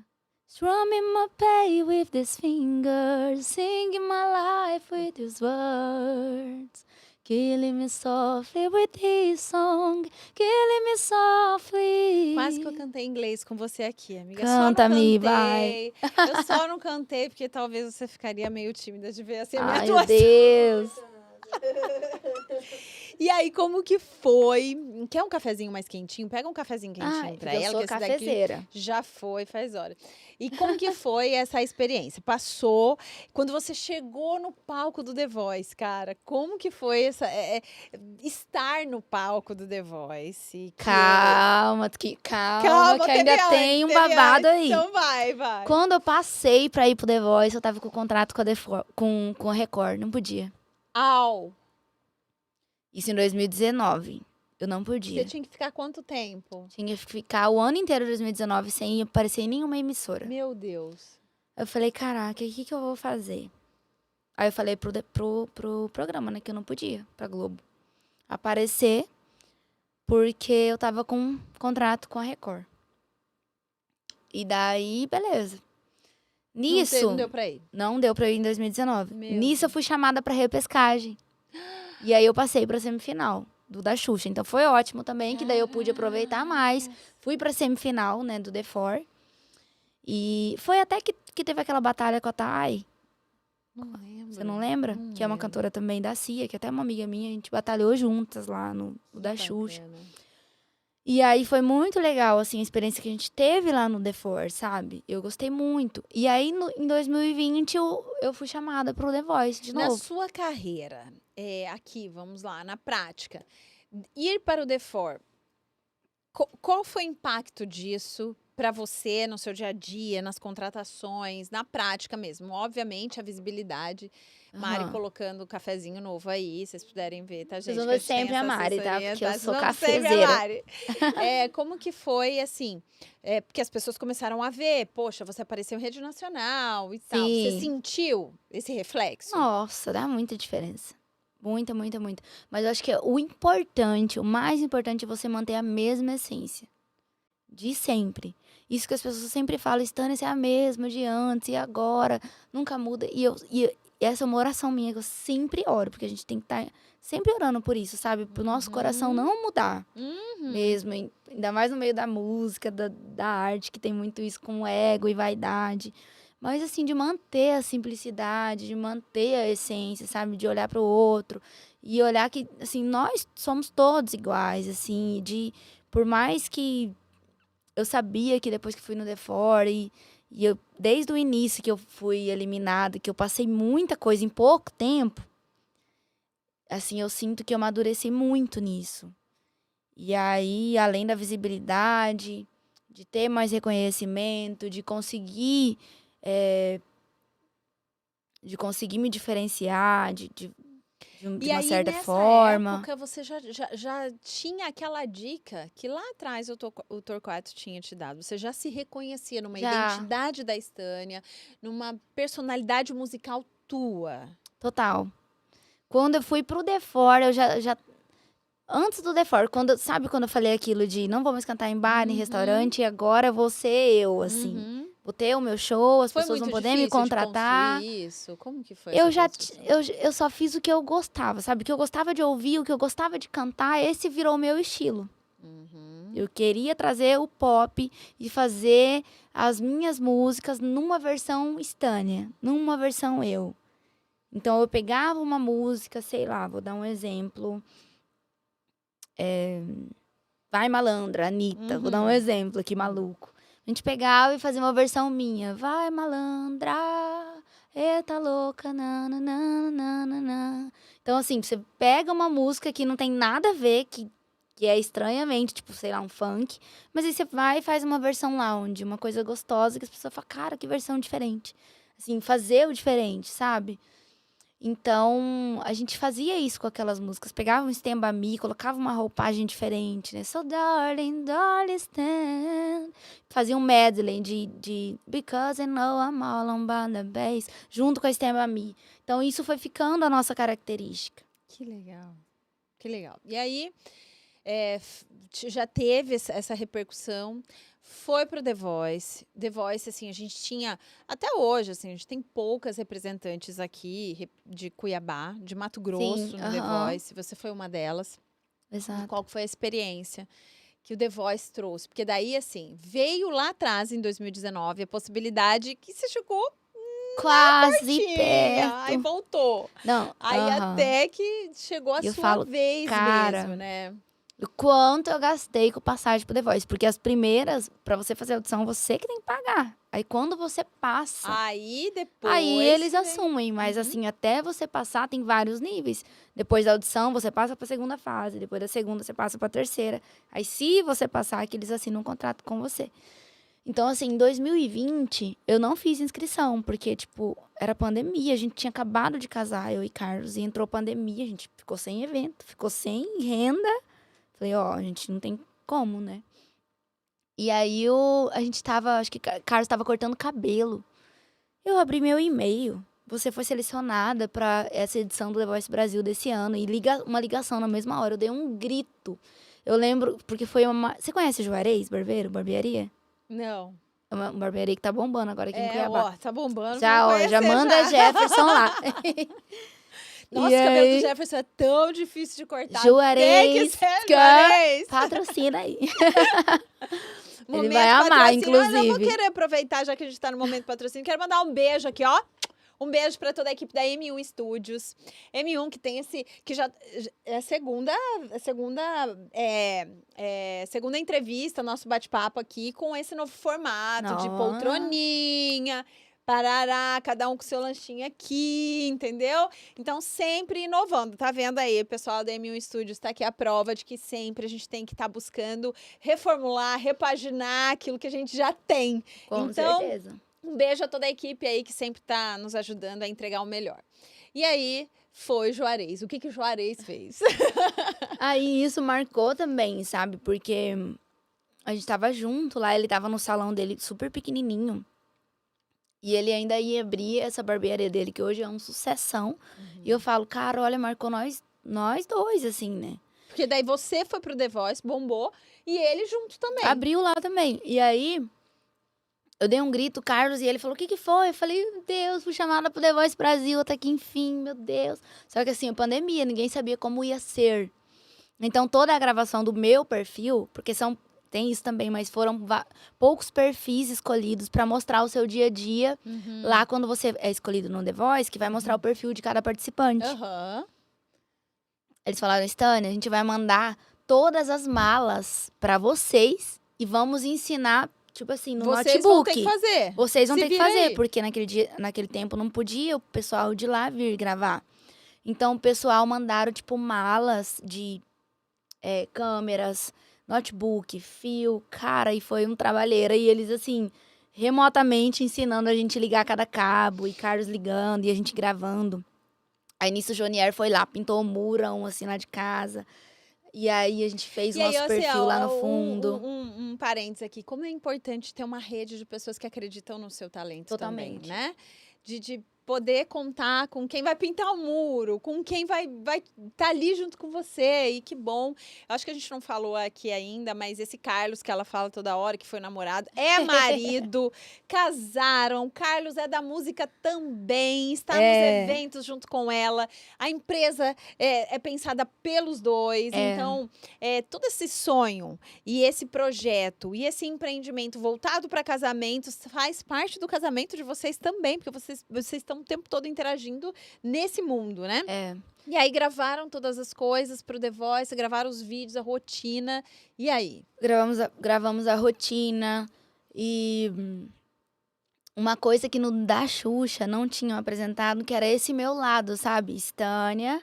Strumming my pain with these fingers, singing my life with these words, killing me softly with his song, killing me softly. Quase que eu cantei inglês com você aqui, amiga. Canta, só não Mi, cantei. Eu só não cantei porque talvez você ficaria meio tímida de ver assim a minha Ai, meu atuação. Deus. E aí, como que foi? Quer um cafezinho mais quentinho? Pega um cafezinho quentinho Ai, pra eu ela, sou que esse daqui cafezeira. já foi, faz hora. E como que foi essa experiência? Passou, quando você chegou no palco do The Voice, cara, como que foi estar no palco do The Voice? Calma, que Teve ainda tem um teve babado antes. aí. Então vai. Quando eu passei pra ir pro The Voice, eu tava com o contrato com a Record, não podia. Au! Isso em 2019. Eu não podia. Você tinha que ficar quanto tempo? Tinha que ficar o ano inteiro de 2019 sem aparecer em nenhuma emissora. Meu Deus. Eu falei, caraca, o que eu vou fazer? Aí eu falei pro programa, né, que eu não podia, pra Globo, aparecer, porque eu tava com um contrato com a Record. E daí, beleza. Nisso... Não deu pra ir. Não deu pra eu ir em 2019. Meu Nisso eu fui chamada pra repescagem. E aí eu passei pra semifinal do da Xuxa. Então foi ótimo também, que daí eu pude aproveitar mais. Fui pra semifinal, né, do The Four. E foi até que teve aquela batalha com a Thay. Não lembro. Você não lembra? Não Que é uma lembro. cantora também da CIA, que até é uma amiga minha. A gente batalhou juntas lá no da Que Xuxa. bacana. E aí foi muito legal, assim, a experiência que a gente teve lá no The Four, sabe? Eu gostei muito. E aí, em 2020, eu fui chamada pro The Voice de Na novo. sua carreira, aqui, vamos lá, na prática, ir para o The Four, qual foi o impacto disso para você no seu dia a dia, nas contratações, na prática mesmo? Obviamente, a visibilidade. Mari Aham. colocando o cafezinho novo aí, vocês puderem ver, tá, Vocês gente? vão Que a ver gente tem sempre a essa Mari, tá? assessoria, Porque eu tá? sou Vamos sempre a cafezeira. Mari. Como que foi, assim, porque as pessoas começaram a ver, poxa, você apareceu em rede nacional e tal. Você Sim. sentiu esse reflexo? Nossa, dá muita diferença. Muita, muita, muita. Mas eu acho que o importante, o mais importante é você manter a mesma essência. De sempre. Isso que as pessoas sempre falam, Stânia, você é a mesma de antes e agora, nunca muda. E essa é uma oração minha que eu sempre oro, porque a gente tem que estar sempre orando por isso, sabe? Pro nosso coração não mudar mesmo. Ainda mais no meio da música, da arte, que tem muito isso com ego e vaidade. Mas, assim, de manter a simplicidade, de manter a essência, sabe? De olhar pro outro e olhar que, assim, nós somos todos iguais, assim, por mais que eu sabia que depois que fui no The For e eu, desde o início que eu fui eliminada, que eu passei muita coisa em pouco tempo, assim, eu sinto que eu amadureci muito nisso. E aí, além da visibilidade, de ter mais reconhecimento, de conseguir me diferenciar de E uma aí, certa nessa forma. época, você já tinha aquela dica que lá atrás o Torquato tinha te dado. Você já se reconhecia numa Já, identidade da Stânia, numa personalidade musical tua. total. Quando eu fui pro The For, eu já antes do The For, sabe quando eu falei aquilo de não vou mais cantar em bar, em restaurante, e agora vou ser eu, assim. Uhum. Vou ter o meu show, as Foi pessoas vão muito poder me difícil de contratar. construir isso? Como que foi Eu essa já, construção? eu só fiz o que eu gostava, sabe? O que eu gostava de ouvir, o que eu gostava de cantar, esse virou o meu estilo. Uhum. Eu queria trazer o pop e fazer as minhas músicas numa versão Stânia, numa versão eu. Então eu pegava uma música, sei lá, vou dar um exemplo. Vai Malandra, Anitta, vou dar um exemplo aqui, maluco. A gente pegava e fazia uma versão minha. Vai Malandra, eita louca, nananana. Então, assim, você pega uma música que não tem nada a ver, que é estranhamente, tipo, sei lá, um funk. Mas aí você vai e faz uma versão lounge, uma coisa gostosa, que as pessoas falam, cara, que versão diferente. Assim, fazer o diferente, sabe? Então, a gente fazia isso com aquelas músicas. Pegava um Stand By Me, colocava uma roupagem diferente, né? So darling, darling, stand. Fazia um medley de Because I know I'm all on by the bass, junto com a Stand By Me. Então, isso foi ficando a nossa característica. Que legal. Que legal. E aí, já teve essa repercussão, foi pro The Voice. The Voice, assim, a gente tinha, até hoje, assim, a gente tem poucas representantes aqui de Cuiabá, de Mato Sim, Grosso, no The aham, Voice. Você foi uma delas. E exato. qual que foi a experiência que o The Voice trouxe? Porque daí, assim, veio lá atrás, em 2019, a possibilidade que você chegou Quase tinha, aí perto. voltou. Não, Aí aham. até que chegou a E eu sua falo, vez mesmo, cara, né? o quanto eu gastei com passagem pro The Voice. Porque as primeiras, pra você fazer audição, você que tem que pagar. Aí quando você passa, Aí aí depois eles que vem. assumem. Mas assim, até você passar, tem vários níveis. Depois da audição, você passa pra segunda fase. Depois da segunda, você passa pra terceira. Aí se você passar, que eles assinam um contrato com você. Então, assim, em 2020, eu não fiz inscrição. Porque, tipo, era pandemia. A gente tinha acabado de casar, eu e Carlos. E entrou pandemia, a gente ficou sem evento. Ficou sem renda. Falei, ó, a gente não tem como, né? E aí a gente tava, acho que Carlos tava cortando cabelo. Eu abri meu e-mail. Você foi selecionada pra essa edição do The Voice Brasil desse ano. E uma ligação na mesma hora. Eu dei um grito. Eu lembro, porque foi uma. Você conhece o Juarez, barbeiro, barbearia? Não. É uma barbearia que tá bombando agora aqui em Cuiabá. Ó, tá bombando, vamos Já, ó, já conhecer manda já. Jefferson lá. E Nossa, o cabelo do aí, Jefferson é tão difícil de cortar. Tem que Juarez, ser Juarez. patrocina aí. Ele Momento vai amar, patrocínio. Olha, eu vou inclusive. querer aproveitar, já que a gente tá no momento patrocínio. Quero mandar um beijo aqui, ó. Um beijo para toda a equipe da M1 Studios. M1 que tem que já é a segunda entrevista, nosso bate-papo aqui com esse novo formato de Não. poltroninha. parará, cada um com seu lanchinho aqui, entendeu? Então, sempre inovando, tá vendo aí? O pessoal da M1 Studios tá aqui a prova de que sempre a gente tem que estar buscando reformular, repaginar aquilo que a gente já tem. Com Então, certeza. um beijo a toda a equipe aí que sempre tá nos ajudando a entregar o melhor. E aí, foi Juarez. O que que o Juarez fez? Aí isso marcou também, sabe? Porque a gente tava junto lá, ele tava no salão dele super pequenininho. E ele ainda ia abrir essa barbearia dele, que hoje é um sucessão. E eu falo, cara, olha, marcou nós dois, assim, né? Porque daí você foi pro The Voice, bombou, e ele junto também. Abriu lá também. E aí, eu dei um grito, Carlos, e ele falou, o que que foi? Eu falei, meu Deus, fui chamada pro The Voice Brasil, até que enfim, meu Deus. Só que assim, a pandemia, ninguém sabia como ia ser. Então, toda a gravação do meu perfil, porque tem isso também, mas foram poucos perfis escolhidos pra mostrar o seu dia a dia. Lá, quando você é escolhido no The Voice, que vai mostrar o perfil de cada participante. Eles falaram, Stânia, a gente vai mandar todas as malas pra vocês e vamos ensinar, tipo assim, no Vocês notebook. vão ter que fazer. Vocês vão Se ter que vira fazer, aí. porque naquele tempo não podia o pessoal de lá vir gravar. Então, o pessoal mandaram, tipo, malas de câmeras, notebook, fio, cara, e foi um trabalheira. E eles, assim, remotamente ensinando a gente ligar cada cabo, e Carlos ligando, e a gente gravando. Aí, nisso, o Jonier foi lá, pintou o murão, assim, lá de casa. E aí, a gente fez o nosso assim, perfil lá no ó, fundo. Um parênteses aqui. Como é importante ter uma rede de pessoas que acreditam no seu talento Totalmente. também, né? De poder contar com quem vai pintar o muro, com quem vai tá ali junto com você. E que bom. Eu acho que a gente não falou aqui ainda, mas esse Carlos que ela fala toda hora, que foi namorado, é marido, casaram. Carlos é da música também, está nos eventos junto com ela. A empresa é pensada pelos dois. Então, todo esse sonho e esse projeto e esse empreendimento voltado para casamentos faz parte do casamento de vocês também, porque vocês estão o tempo todo interagindo nesse mundo, né? E aí gravaram todas as coisas pro The Voice, gravaram os vídeos, a rotina. E aí? Gravamos a rotina e uma coisa que no da Xuxa não tinham apresentado, que era esse meu lado, sabe? Stânia,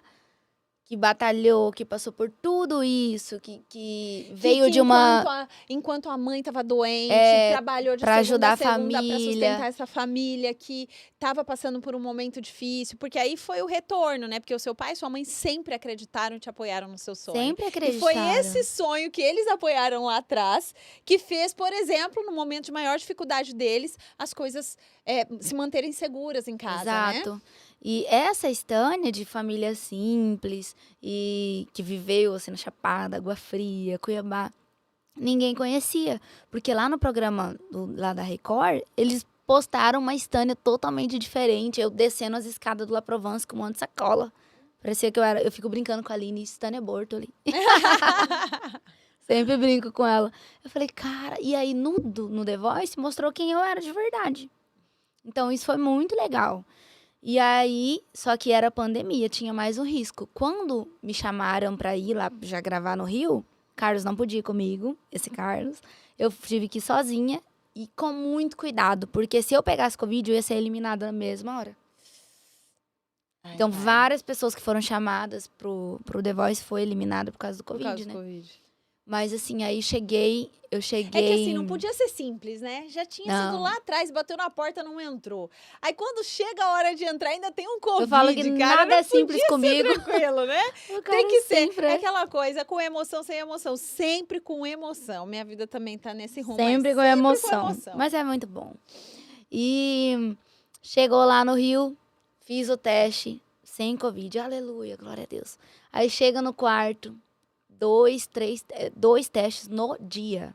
que batalhou, que passou por tudo isso, que veio de uma... Enquanto a mãe estava doente, trabalhou de pra segunda ajudar a a segunda para família. sustentar essa família que estava passando por um momento difícil. Porque aí foi o retorno, né? Porque o seu pai e sua mãe sempre acreditaram e te apoiaram no seu sonho. Sempre E acreditaram. foi esse sonho que eles apoiaram lá atrás, que fez, por exemplo, no momento de maior dificuldade deles, as coisas se manterem seguras em casa, Exato. né? E essa Stânia de família simples e que viveu assim na Chapada, Água Fria, Cuiabá, ninguém conhecia. Porque lá no programa lá da Record, eles postaram uma Stânia totalmente diferente. Eu descendo as escadas do La Provence com um monte de sacola. Parecia que eu fico brincando com a Aline, Stânia Bortoli. Sempre brinco com ela. Eu falei, cara, e aí no The Voice mostrou quem eu era de verdade. Então isso foi muito legal. E aí, só que era pandemia, tinha mais um risco. Quando me chamaram pra ir lá já gravar no Rio, Carlos não podia ir comigo, esse Carlos. Eu tive que ir sozinha e com muito cuidado, porque se eu pegasse Covid, eu ia ser eliminada na mesma hora. Então, várias pessoas que foram chamadas pro The Voice foi eliminada por causa do Covid, né? Covid. Mas assim, aí eu cheguei... É que assim, não podia ser simples, né? Já tinha sido Não. lá atrás, bateu na porta, não entrou. Aí quando chega a hora de entrar, ainda tem um Covid, Eu falo que cara, nada não é simples podia comigo. ser tranquilo, né? O cara Tem que ser. sempre É aquela coisa, com emoção, sem emoção. Sempre com emoção. Minha vida também tá nesse rumo. Sempre mas com emoção. Mas é muito bom. E chegou lá no Rio, fiz o teste, sem Covid. Aleluia, glória a Deus. Aí chega no quarto, 2 testes no dia.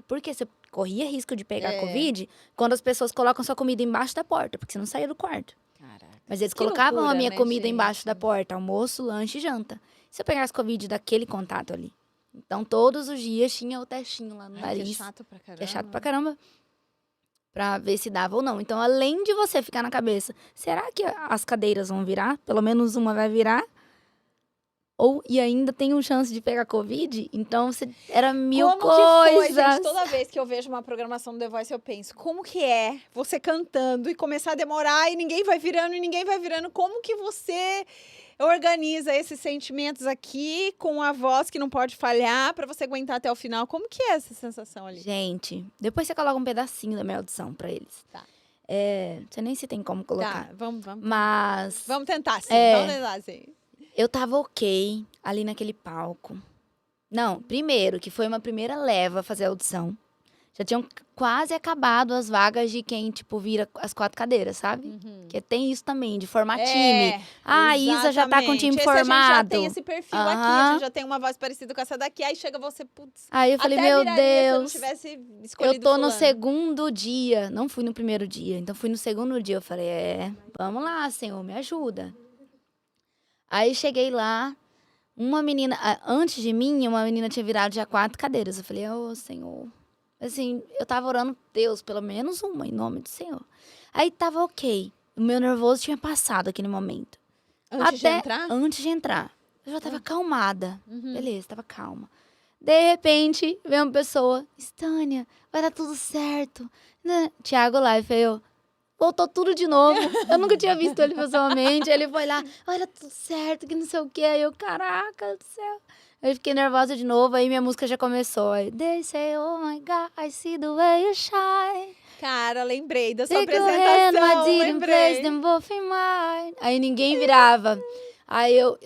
Porque você corria risco de pegar Covid quando as pessoas colocam sua comida embaixo da porta, porque você não saía do quarto. Caraca. Mas eles Que colocavam loucura, a minha né, comida gente? embaixo da porta, almoço, lanche e janta. Se eu pegasse Covid daquele contato ali. Então, todos os dias tinha o testinho lá no nariz. Que é chato pra caramba. Que é chato pra caramba. Pra ver se dava ou não. Então, além de você ficar na cabeça, será que as cadeiras vão virar? Pelo menos uma vai virar? e ainda tenho chance de pegar Covid. Então, era mil Como que foi, coisas. gente? Toda vez que eu vejo uma programação do The Voice, eu penso, como que é você cantando e começar a demorar e ninguém vai virando e ninguém vai virando? Como que você organiza esses sentimentos aqui com a voz que não pode falhar pra você aguentar até o final? Como que é essa sensação ali? Gente, depois você coloca um pedacinho da minha audição pra eles. Tá. Você nem se tem como colocar. Tá, vamos. Mas Vamos tentar sim, vamos tentar sim. eu tava ok ali naquele palco. Não, primeiro, que foi uma primeira leva a fazer a audição. Já tinham quase acabado as vagas de quem, tipo, vira as 4 cadeiras, sabe? Que tem isso também, de formar time. A Isa já tá com o time exatamente. A gente já formado. tem esse perfil aqui, a gente já tem uma voz parecida com essa daqui, aí chega você, putz, Aí eu falei, até meu viraria se eu não Deus, tivesse escolhido eu tô no fulano. segundo dia. Não fui no primeiro dia, então fui no segundo dia. Eu falei, vamos lá, Senhor, me ajuda. Aí cheguei lá, uma menina, antes de mim, uma menina tinha virado já 4 cadeiras. Eu falei, Senhor. Assim, eu tava orando, Deus, pelo menos uma, em nome do Senhor. Aí tava ok. O meu nervoso tinha passado aquele momento. Antes de entrar? Antes de entrar. Eu já tava acalmada. Beleza, tava calma. De repente, vem uma pessoa, Estânia, vai dar tudo certo. Tiago Life, aí eu, voltou tudo de novo. Eu nunca tinha visto ele pessoalmente. Ele foi lá, vai dar tudo certo, que não sei o quê. Aí eu, caraca do céu. Aí fiquei nervosa de novo, aí minha música já começou. Aí, they say, oh my God, I see the way you shine. Cara, lembrei da sua They go hand, I apresentação, didn't place lembrei. them both in mine. Aí ninguém virava. Aí eu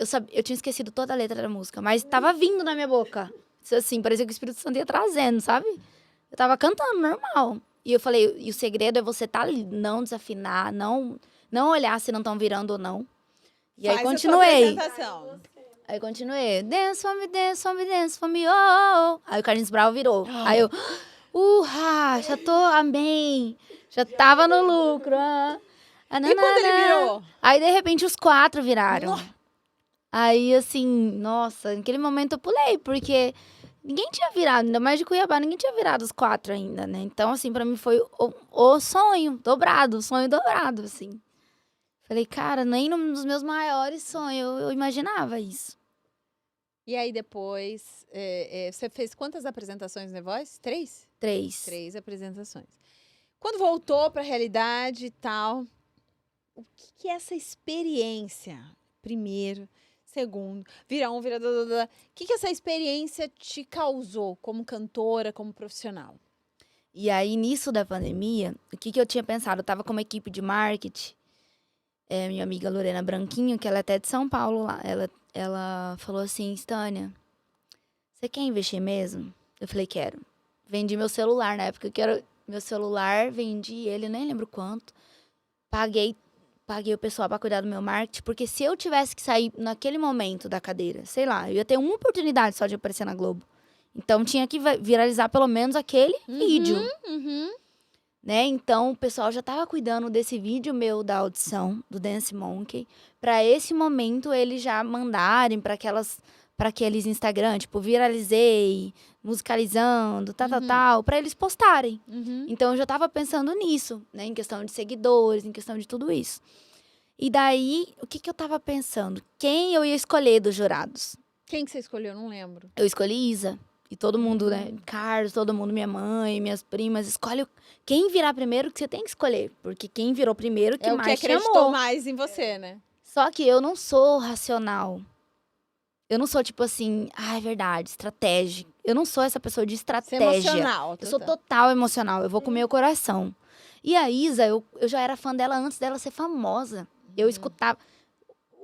tinha esquecido toda a letra da música, mas tava vindo na minha boca. Isso assim, parecia que o Espírito Santo ia trazendo, sabe? Eu tava cantando normal. E eu falei, e o segredo é você tá ali, não desafinar, não olhar se não estão virando ou não. E aí continuei. Aí continuei. Dance for me, dance for me, dance for me, oh. Aí o Carlinhos Brau virou. Aí eu, já tô, amém. Já tava no lucro. E quando ele virou? Aí, de repente, os 4 viraram. Aí, assim, nossa, naquele momento eu pulei, porque ninguém tinha virado, ainda mais de Cuiabá, ninguém tinha virado os 4 ainda, né? Então, assim, pra mim foi o sonho dobrado, o sonho dobrado, assim. Falei, cara, nem nos meus maiores sonhos eu imaginava isso. E aí depois, você fez quantas apresentações no The Voice? 3? 3. 3 apresentações. Quando voltou pra realidade e tal, o que é essa experiência? Primeiro, segundo, vira um, vira... O que essa experiência te causou como cantora, como profissional? E aí, nisso da pandemia, o que eu tinha pensado? Eu tava com uma equipe de marketing, minha amiga Lorena Branquinho, que ela é até de São Paulo lá. Ela falou assim, Estânia, você quer investir mesmo? Eu falei, quero. Vendi meu celular na época, meu celular, vendi ele, nem lembro quanto. Paguei o pessoal pra cuidar do meu marketing, porque se eu tivesse que sair naquele momento da cadeira, sei lá, eu ia ter uma oportunidade só de aparecer na Globo. Então tinha que viralizar pelo menos aquele vídeo. Né? Então o pessoal já tava cuidando desse vídeo meu da audição do Dance Monkey, pra esse momento eles já mandarem para aqueles Instagram, tipo, viralizei, musicalizando, tal, pra eles postarem. Então eu já tava pensando nisso, né, em questão de seguidores, em questão de tudo isso. E daí, o que eu tava pensando? Quem eu ia escolher dos jurados? Quem que você escolheu? Não lembro. Eu escolhi Isa. E todo mundo, né? Carlos, todo mundo, minha mãe, minhas primas, escolhe quem virar primeiro que você tem que escolher. Porque quem virou primeiro que mais te amou. É o que acreditou mais em você, né? Só que eu não sou racional. Eu não sou tipo assim, é verdade, estratégia. Eu não sou essa pessoa de estratégia. Você é emocional. Eu sou total emocional, eu vou com o meu coração. E a Isa, eu já era fã dela antes dela ser famosa. Eu escutava...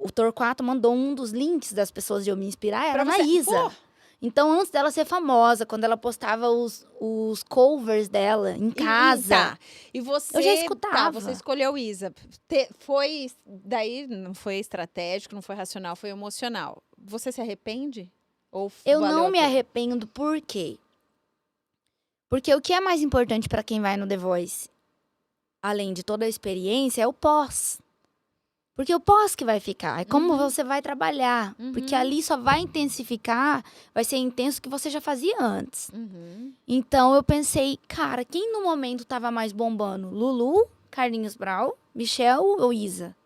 O Torquato mandou um dos links das pessoas de eu me inspirar, era na Isa. Pô. Então, antes dela ser famosa, quando ela postava os covers dela em casa, e você, eu já escutava. Você escolheu Isa. Daí não foi estratégico, não foi racional, foi emocional. Você se arrepende? Ou eu não me arrependo, por quê? Porque o que é mais importante para quem vai no The Voice, além de toda a experiência, é o pós. Porque o pós que vai ficar, é como você vai trabalhar. Porque ali só vai intensificar, vai ser intenso o que você já fazia antes. Então eu pensei, cara, quem no momento tava mais bombando? Lulu, Carlinhos Brau, Michel ou Isa?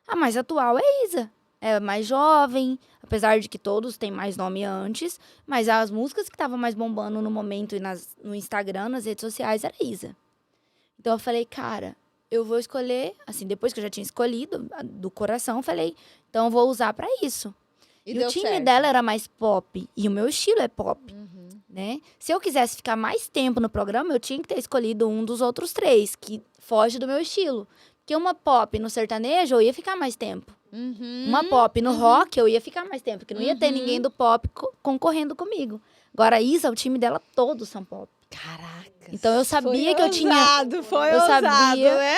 A mais atual é Isa. é mais jovem, apesar de que todos têm mais nome antes, mas as músicas que estavam mais bombando no momento e no Instagram, nas redes sociais, era Isa. Então eu falei, cara, eu vou escolher, assim, depois que eu já tinha escolhido do coração, eu falei, então eu vou usar pra isso. E E o deu time certo. dela era mais pop, e o meu estilo é pop, Uhum. né? Se eu quisesse ficar mais tempo no programa, eu tinha que ter escolhido um dos outros 3, que foge do meu estilo. Porque uma pop no sertanejo, eu ia ficar mais tempo. Uma pop no rock, eu ia ficar mais tempo, porque não ia ter ninguém do pop concorrendo comigo. Agora, a Isa, o time dela, todos são pop. Caraca. Então, eu sabia que eu tinha... Foi eu ousado, sabia- né?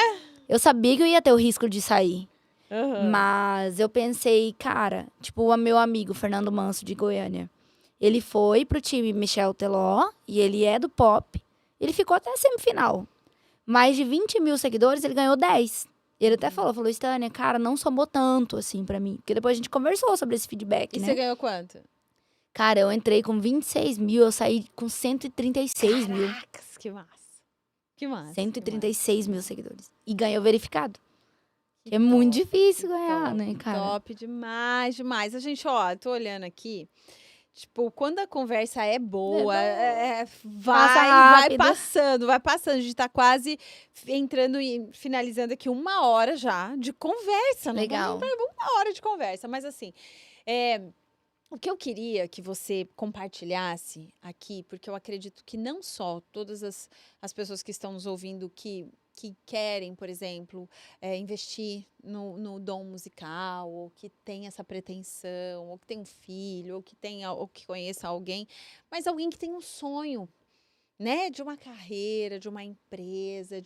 Eu sabia que eu ia ter o risco de sair. Uhum. Mas eu pensei, cara, tipo, o meu amigo, Fernando Manso, de Goiânia. Ele foi pro time Michel Teló, e ele é do pop. Ele ficou até a semifinal. Mais de 20 mil seguidores, ele ganhou 10. Ele até falou, Stânia, cara, não somou tanto, assim, pra mim. Porque depois a gente conversou sobre esse feedback, E né? você ganhou quanto? Cara, eu entrei com 26 mil, eu saí com 136 mil. Caracas, que massa. Que massa. 136 mil seguidores. E ganhou verificado. Que É muito top, difícil que ganhar, top, né, cara? Top demais, demais. A gente, ó, tô olhando aqui. Tipo, quando a conversa é boa, vai rápido. passando, vai passando. A gente tá quase entrando e finalizando aqui 1 hora já de conversa. Legal. Não vamos entrar 1 hora de conversa, mas assim, o que eu queria que você compartilhasse aqui, porque eu acredito que não só todas as pessoas que estão nos ouvindo que querem, por exemplo, investir no dom musical, ou que tem essa pretensão, ou que tem um filho, ou que conheça alguém, mas alguém que tem um sonho, né, de uma carreira, de uma empresa,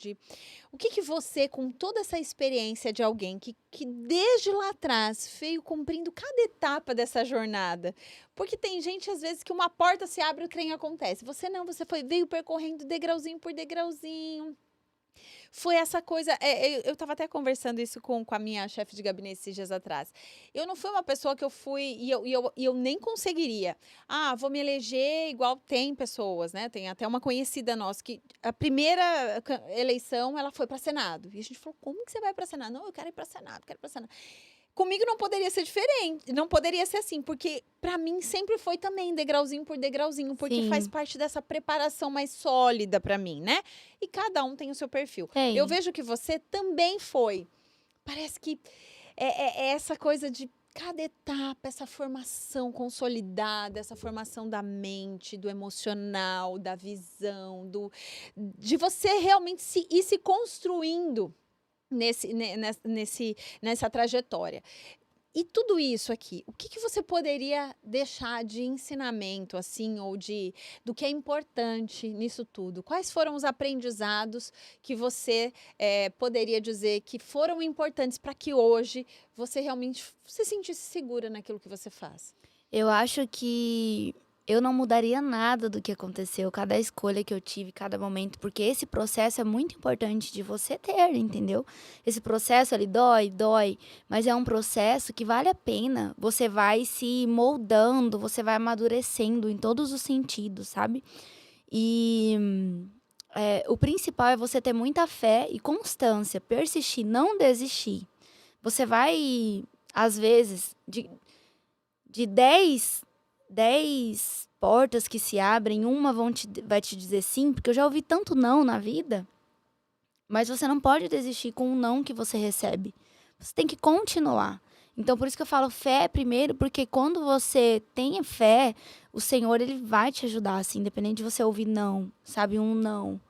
o que você, com toda essa experiência de alguém que desde lá atrás veio cumprindo cada etapa dessa jornada, porque tem gente às vezes que uma porta se abre e o trem acontece, você não, veio percorrendo degrauzinho por degrauzinho. Foi essa coisa, eu estava até conversando isso com a minha chefe de gabinete esses dias atrás. Eu não fui uma pessoa que eu fui, e eu nem conseguiria. Vou me eleger igual tem pessoas, né? Tem até uma conhecida nossa que a primeira eleição ela foi para Senado. E a gente falou, como que você vai para Senado? Não, eu quero ir para Senado, quero ir para Senado. Comigo não poderia ser diferente, não poderia ser assim, porque para mim sempre foi também degrauzinho por degrauzinho, porque Sim. faz parte dessa preparação mais sólida para mim, né? E cada um tem o seu perfil. Tem. Eu vejo que você também foi. Parece que é essa coisa de cada etapa, essa formação consolidada, essa formação da mente, do emocional, da visão, de você realmente ir se construindo nessa trajetória. E tudo isso aqui, o que você poderia deixar de ensinamento, assim, ou do que é importante nisso tudo? Quais foram os aprendizados que você poderia dizer que foram importantes para que hoje você realmente se sentisse segura naquilo que você faz? Eu acho que eu não mudaria nada do que aconteceu, cada escolha que eu tive, cada momento, porque esse processo é muito importante de você ter, entendeu? Esse processo, ele dói, mas é um processo que vale a pena. Você vai se moldando, você vai amadurecendo em todos os sentidos, sabe? E o principal é você ter muita fé e constância, persistir, não desistir. Você vai, às vezes, de 10 portas que se abrem, uma vai te dizer sim, porque eu já ouvi tanto não na vida. Mas você não pode desistir com o não que você recebe. Você tem que continuar. Então, por isso que eu falo fé primeiro, porque quando você tem fé, o Senhor, ele vai te ajudar, assim, independente de você ouvir não, sabe? Um não.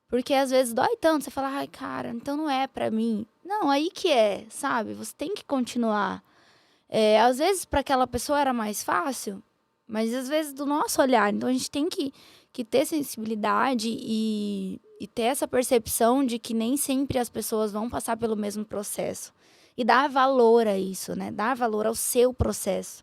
Porque às vezes dói tanto, você fala, ai, cara, então não é pra mim. Não, aí que é, sabe? Você tem que continuar. Às vezes, para aquela pessoa era mais fácil, mas às vezes do nosso olhar. Então, a gente tem que ter sensibilidade e ter essa percepção de que nem sempre as pessoas vão passar pelo mesmo processo. E dar valor a isso, né? Dar valor ao seu processo.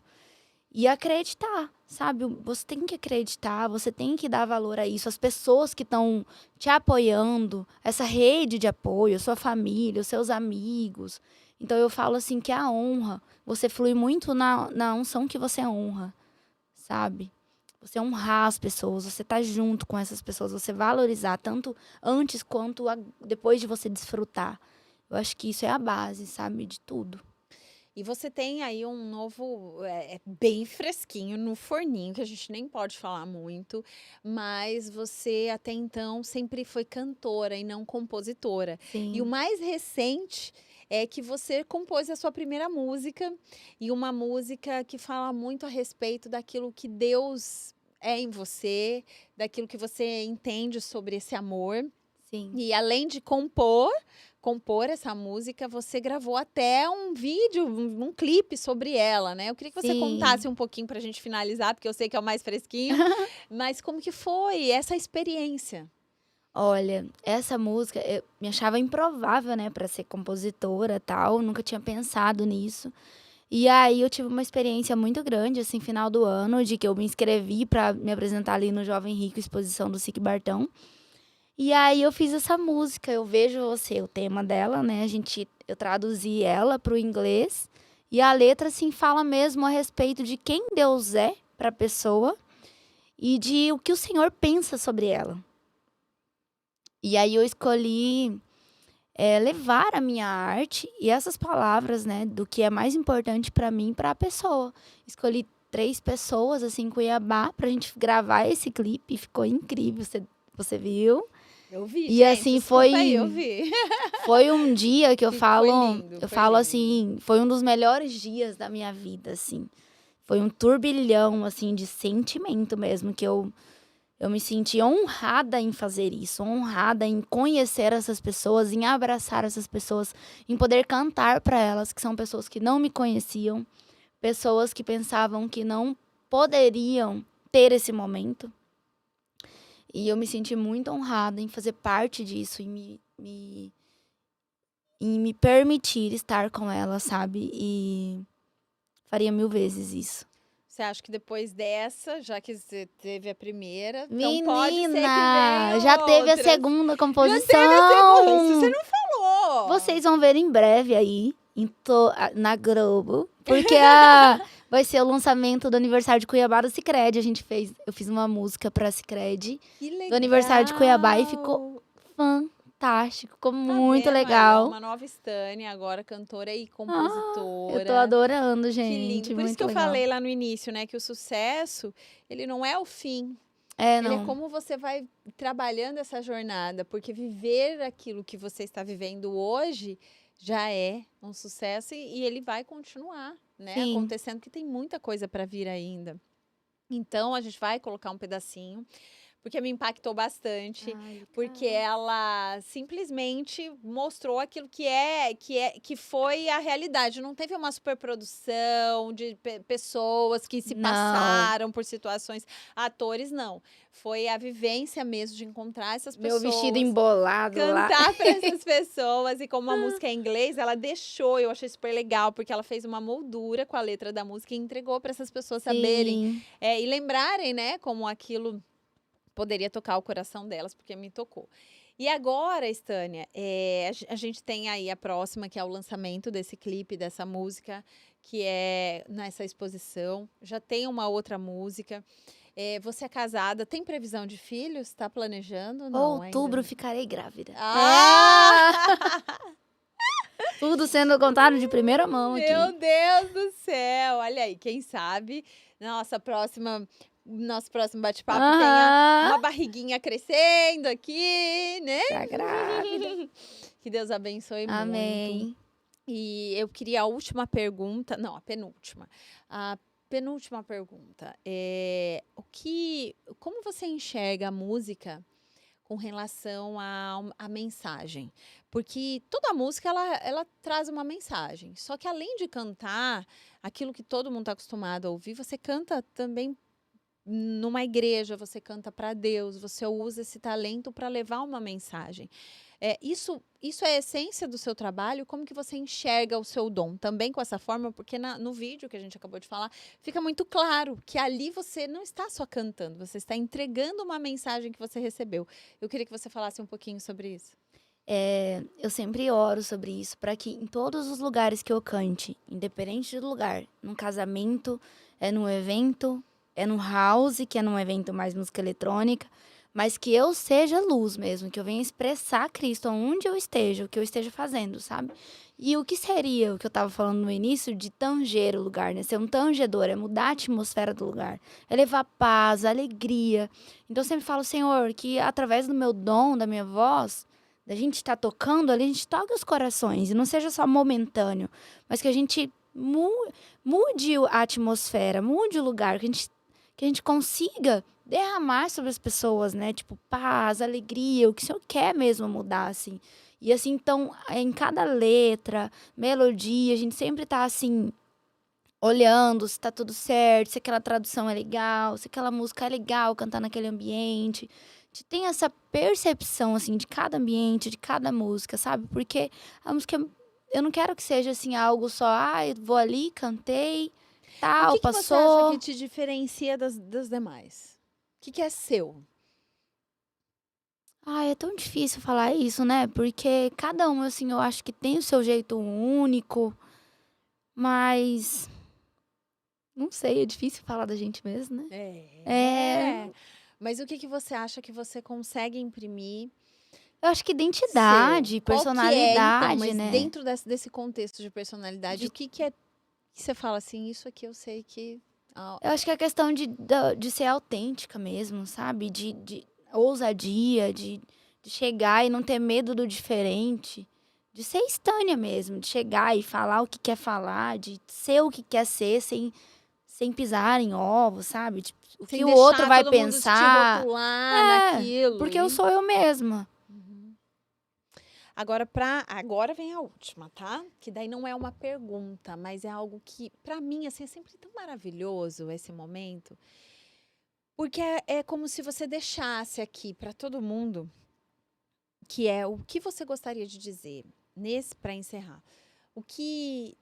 E acreditar, sabe? Você tem que acreditar, você tem que dar valor a isso. As pessoas que estão te apoiando, essa rede de apoio, sua família, os seus amigos. Então, eu falo assim que a honra, você flui muito na unção que você honra, sabe? Você honrar as pessoas, você tá junto com essas pessoas, você valorizar tanto antes quanto depois de você desfrutar. Eu acho que isso é a base, sabe? De tudo. E você tem aí um novo, bem fresquinho no forninho, que a gente nem pode falar muito, mas você até então sempre foi cantora e não compositora. E o Sim, mais recente é que você compôs a sua primeira música, e uma música que fala muito a respeito daquilo que Deus é em você, daquilo que você entende sobre esse amor. sim. E além de compor essa música, você gravou até um vídeo, um clipe sobre ela, né. Eu queria que você Sim. contasse um pouquinho pra gente finalizar, porque eu sei que é o mais fresquinho, mas como que foi essa experiência? Olha, essa música eu me achava improvável, né, pra ser compositora, tal, nunca tinha pensado nisso. E aí eu tive uma experiência muito grande, assim, final do ano, de que eu me inscrevi pra me apresentar ali no Jovem Rico, exposição do Sique Bartão. E aí eu fiz essa música, Eu Vejo Você, o tema dela, né, eu traduzi ela para o inglês, e a letra, assim, fala mesmo a respeito de quem Deus é para a pessoa e de o que o Senhor pensa sobre ela. E aí eu escolhi, levar a minha arte e essas palavras, né, do que é mais importante para mim, para a pessoa. Escolhi 3 pessoas, assim, em Cuiabá pra gente gravar esse clipe, ficou incrível, você viu? Eu vi, E gente, assim, desculpa aí, eu vi. foi um dia que Foi lindo, eu foi falo lindo. assim, foi um dos melhores dias da minha vida, assim. Foi um turbilhão, assim, de sentimento mesmo, que eu me senti honrada em fazer isso, honrada em conhecer essas pessoas, em abraçar essas pessoas, em poder cantar para elas, que são pessoas que não me conheciam, pessoas que pensavam que não poderiam ter esse momento. E eu me senti muito honrada em fazer parte disso, em me permitir estar com ela, sabe? E faria 1000 vezes isso. Você acha que depois dessa, já que você teve a primeira, então pode ser que Menina, venham já teve a outras? segunda Já teve a segunda, isso você composição. não falou. Vocês vão ver em breve aí, na Globo, porque vai ser o lançamento do aniversário de Cuiabá do Sicredi. Eu fiz uma música pra Sicredi Que do aniversário de Cuiabá e ficou legal! fantástico, ficou Tá muito vendo aí, ó, legal. uma nova Stânia, agora cantora e Eu tô compositora. adorando, Que lindo. gente, Por isso que muito eu legal. falei lá no início, né, que o sucesso, ele não é o fim, É, ele é não. como você vai trabalhando essa jornada, porque viver aquilo que você está vivendo hoje já é um sucesso e ele vai continuar, né, Sim. acontecendo, que tem muita coisa para vir ainda. Então a gente vai colocar um pedacinho. Porque me impactou bastante, Ai, porque legal. ela simplesmente mostrou aquilo que foi a realidade. Não teve uma superprodução de pessoas que se Não. passaram por situações, atores não. Foi a vivência mesmo de encontrar essas Meu vestido pessoas, embolado lá. cantar para essas pessoas, e como a música é em inglês, ela deixou, eu achei super legal, porque ela fez uma moldura com a letra da música e entregou para essas pessoas saberem, Sim. e lembrarem, né, como aquilo poderia tocar o coração delas, porque me tocou. E agora, Estânia, a gente tem aí a próxima, que é o lançamento desse clipe, dessa música, que é nessa exposição. Já tem uma outra música. Você é casada, tem previsão de filhos? Está planejando? Não, ainda Outubro não. ficarei grávida. Ah! Tudo sendo contado de primeira mão aqui. Meu Deus do céu! Olha aí, quem sabe nosso próximo bate-papo tenha Aham. uma barriguinha crescendo aqui, né? Tá grávida. Que Deus abençoe muito. Amém. E eu queria a última pergunta, não, a penúltima. A penúltima pergunta é como você enxerga a música com relação à mensagem? Porque toda música ela traz uma mensagem. Só que além de cantar aquilo que todo mundo está acostumado a ouvir, você canta também numa igreja, você canta para Deus, você usa esse talento para levar uma mensagem. Isso é a essência do seu trabalho? Como que você enxerga o seu dom? Também com essa forma, porque no vídeo que a gente acabou de falar, fica muito claro que ali você não está só cantando, você está entregando uma mensagem que você recebeu. Eu queria que você falasse um pouquinho sobre isso. Eu sempre oro sobre isso, para que em todos os lugares que eu cante, independente do lugar, num casamento, num evento, é no house, que é num evento mais música eletrônica, mas que eu seja luz mesmo, que eu venha expressar Cristo onde eu esteja, o que eu esteja fazendo, sabe? E o que seria o que eu estava falando no início de tanger o lugar, né? Ser um tangedor, é mudar a atmosfera do lugar, é levar paz, alegria. Então eu sempre falo, Senhor, que através do meu dom, da minha voz, da gente estar tocando ali, a gente toque os corações, e não seja só momentâneo, mas que a gente mude a atmosfera, mude o lugar, que a gente consiga derramar sobre as pessoas, né? Tipo, paz, alegria, o que o Senhor quer mesmo mudar, assim. E assim, então, em cada letra, melodia, a gente sempre tá assim, olhando se tá tudo certo, se aquela tradução é legal, se aquela música é legal cantar naquele ambiente. A gente tem essa percepção, assim, de cada ambiente, de cada música, sabe? Porque a música, eu não quero que seja, assim, algo só, eu vou ali, cantei, O tal, que que você acha que passou. te diferencia das demais? O que que é seu? É tão difícil falar isso, né? Porque cada um, assim, eu acho que tem o seu jeito único, mas não sei, é difícil falar da gente mesmo, né? É, É. Mas o que que você acha que você consegue imprimir eu acho que seu? identidade, Qual que é, então, personalidade, mas né? dentro desse contexto de personalidade, De- o que que é que você fala assim, isso aqui eu sei que ah, eu acho que é questão de ser autêntica mesmo, sabe? De ousadia, de chegar e não ter medo do diferente. De ser estânia mesmo, de chegar e falar o que quer falar, de ser o que quer ser, sem pisar em ovos, sabe? Tipo, o que sem o outro deixar vai todo mundo te pensar. rotular naquilo Porque eu sou eu mesma. Uhum. Agora vem a última, tá? Que daí não é uma pergunta, mas é algo que pra mim assim é sempre tão maravilhoso esse momento, porque é como se você deixasse aqui pra todo mundo, que é o que você gostaria de dizer nesse para encerrar. O que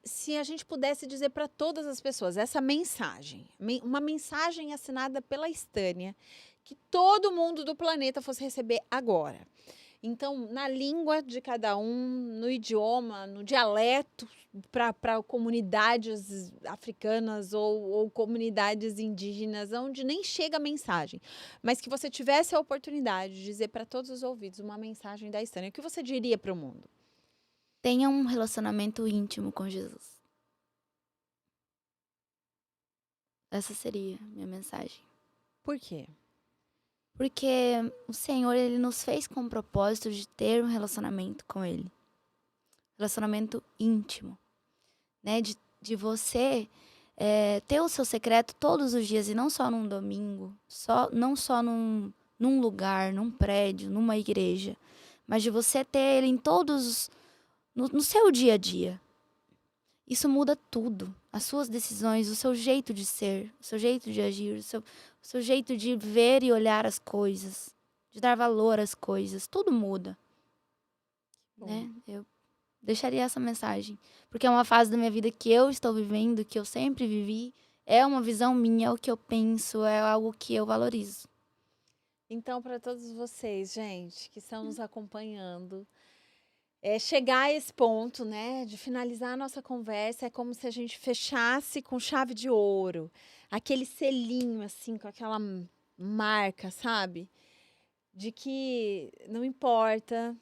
se a gente pudesse dizer para todas as pessoas essa mensagem, uma mensagem assinada pela Estânia, que todo mundo do planeta fosse receber agora. Então, na língua de cada um, no idioma, no dialeto, para comunidades africanas ou comunidades indígenas, onde nem chega a mensagem, mas que você tivesse a oportunidade de dizer para todos os ouvidos uma mensagem da Estânia, o que você diria para o mundo? Tenha um relacionamento íntimo com Jesus. Essa seria a minha mensagem. Por quê? Porque o Senhor, ele nos fez com o propósito de ter um relacionamento com ele. Relacionamento íntimo, né? De você ter o seu secreto todos os dias e não só num domingo, não só num lugar, num prédio, numa igreja, mas de você ter ele em no seu dia a dia. Isso muda tudo. As suas decisões, o seu jeito de ser, o seu jeito de agir, o seu jeito de ver e olhar as coisas, de dar valor às coisas, tudo muda, Bom, né? Eu deixaria essa mensagem, porque é uma fase da minha vida que eu estou vivendo, que eu sempre vivi, é uma visão minha, é o que eu penso, é algo que eu valorizo. então, para todos vocês, gente, que estão nos acompanhando, chegar a esse ponto, né, de finalizar a nossa conversa, é como se a gente fechasse com chave de ouro, aquele selinho, assim, com aquela marca, sabe? De que não importa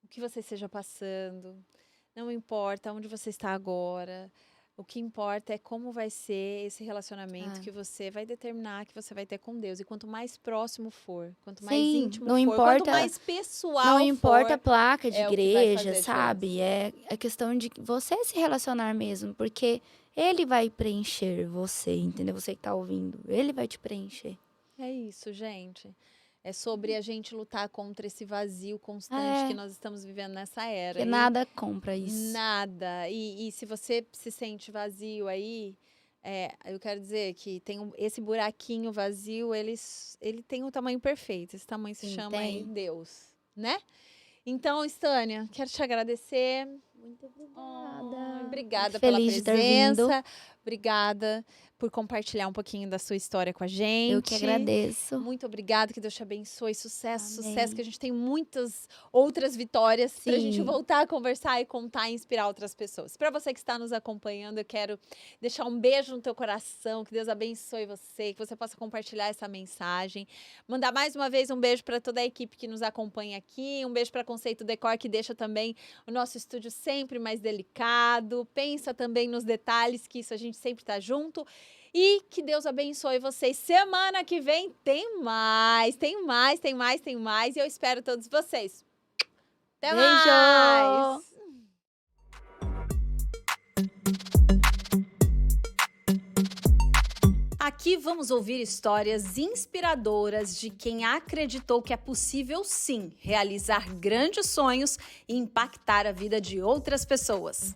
o que você esteja passando, não importa onde você está agora, o que importa é como vai ser esse relacionamento É. que você vai determinar que você vai ter com Deus. E quanto mais próximo for, quanto mais Sim, íntimo não for, quanto importa, mais não pessoal importa a for, placa de é o que vai igreja, fazer a diferença. sabe? É questão de você se relacionar mesmo, porque ele vai preencher você, entendeu? Você que tá ouvindo, ele vai te preencher. É isso, gente. É sobre a gente lutar contra esse vazio constante que É, nós estamos vivendo nessa era. que E nada compra isso. nada. E se você se sente vazio aí, eu quero dizer que tem esse buraquinho vazio, ele tem o tamanho perfeito. Esse tamanho se Sim, chama aí tem. Deus, né? Então, Estânia, quero te agradecer. Muito Ai, obrigada. obrigada Muito pela feliz de ter vindo. presença. Obrigada por compartilhar um pouquinho da sua história com a gente. Eu que agradeço. Muito obrigada, que Deus te abençoe. Sucesso, sucesso, Amém. que a gente tem muitas outras vitórias pra gente Sim. voltar a conversar e contar e inspirar outras pessoas. Pra você que está nos acompanhando, eu quero deixar um beijo no teu coração, que Deus abençoe você, que você possa compartilhar essa mensagem. Mandar mais uma vez um beijo para toda a equipe que nos acompanha aqui, um beijo para Conceito Decor, que deixa também o nosso estúdio sempre mais delicado. Pensa também nos detalhes, que isso a gente sempre tá junto. E que Deus abençoe vocês. Semana que vem tem mais, tem mais, tem mais, tem mais. E eu espero todos vocês. Até Beijo! mais! Aqui vamos ouvir histórias inspiradoras de quem acreditou que é possível sim realizar grandes sonhos e impactar a vida de outras pessoas.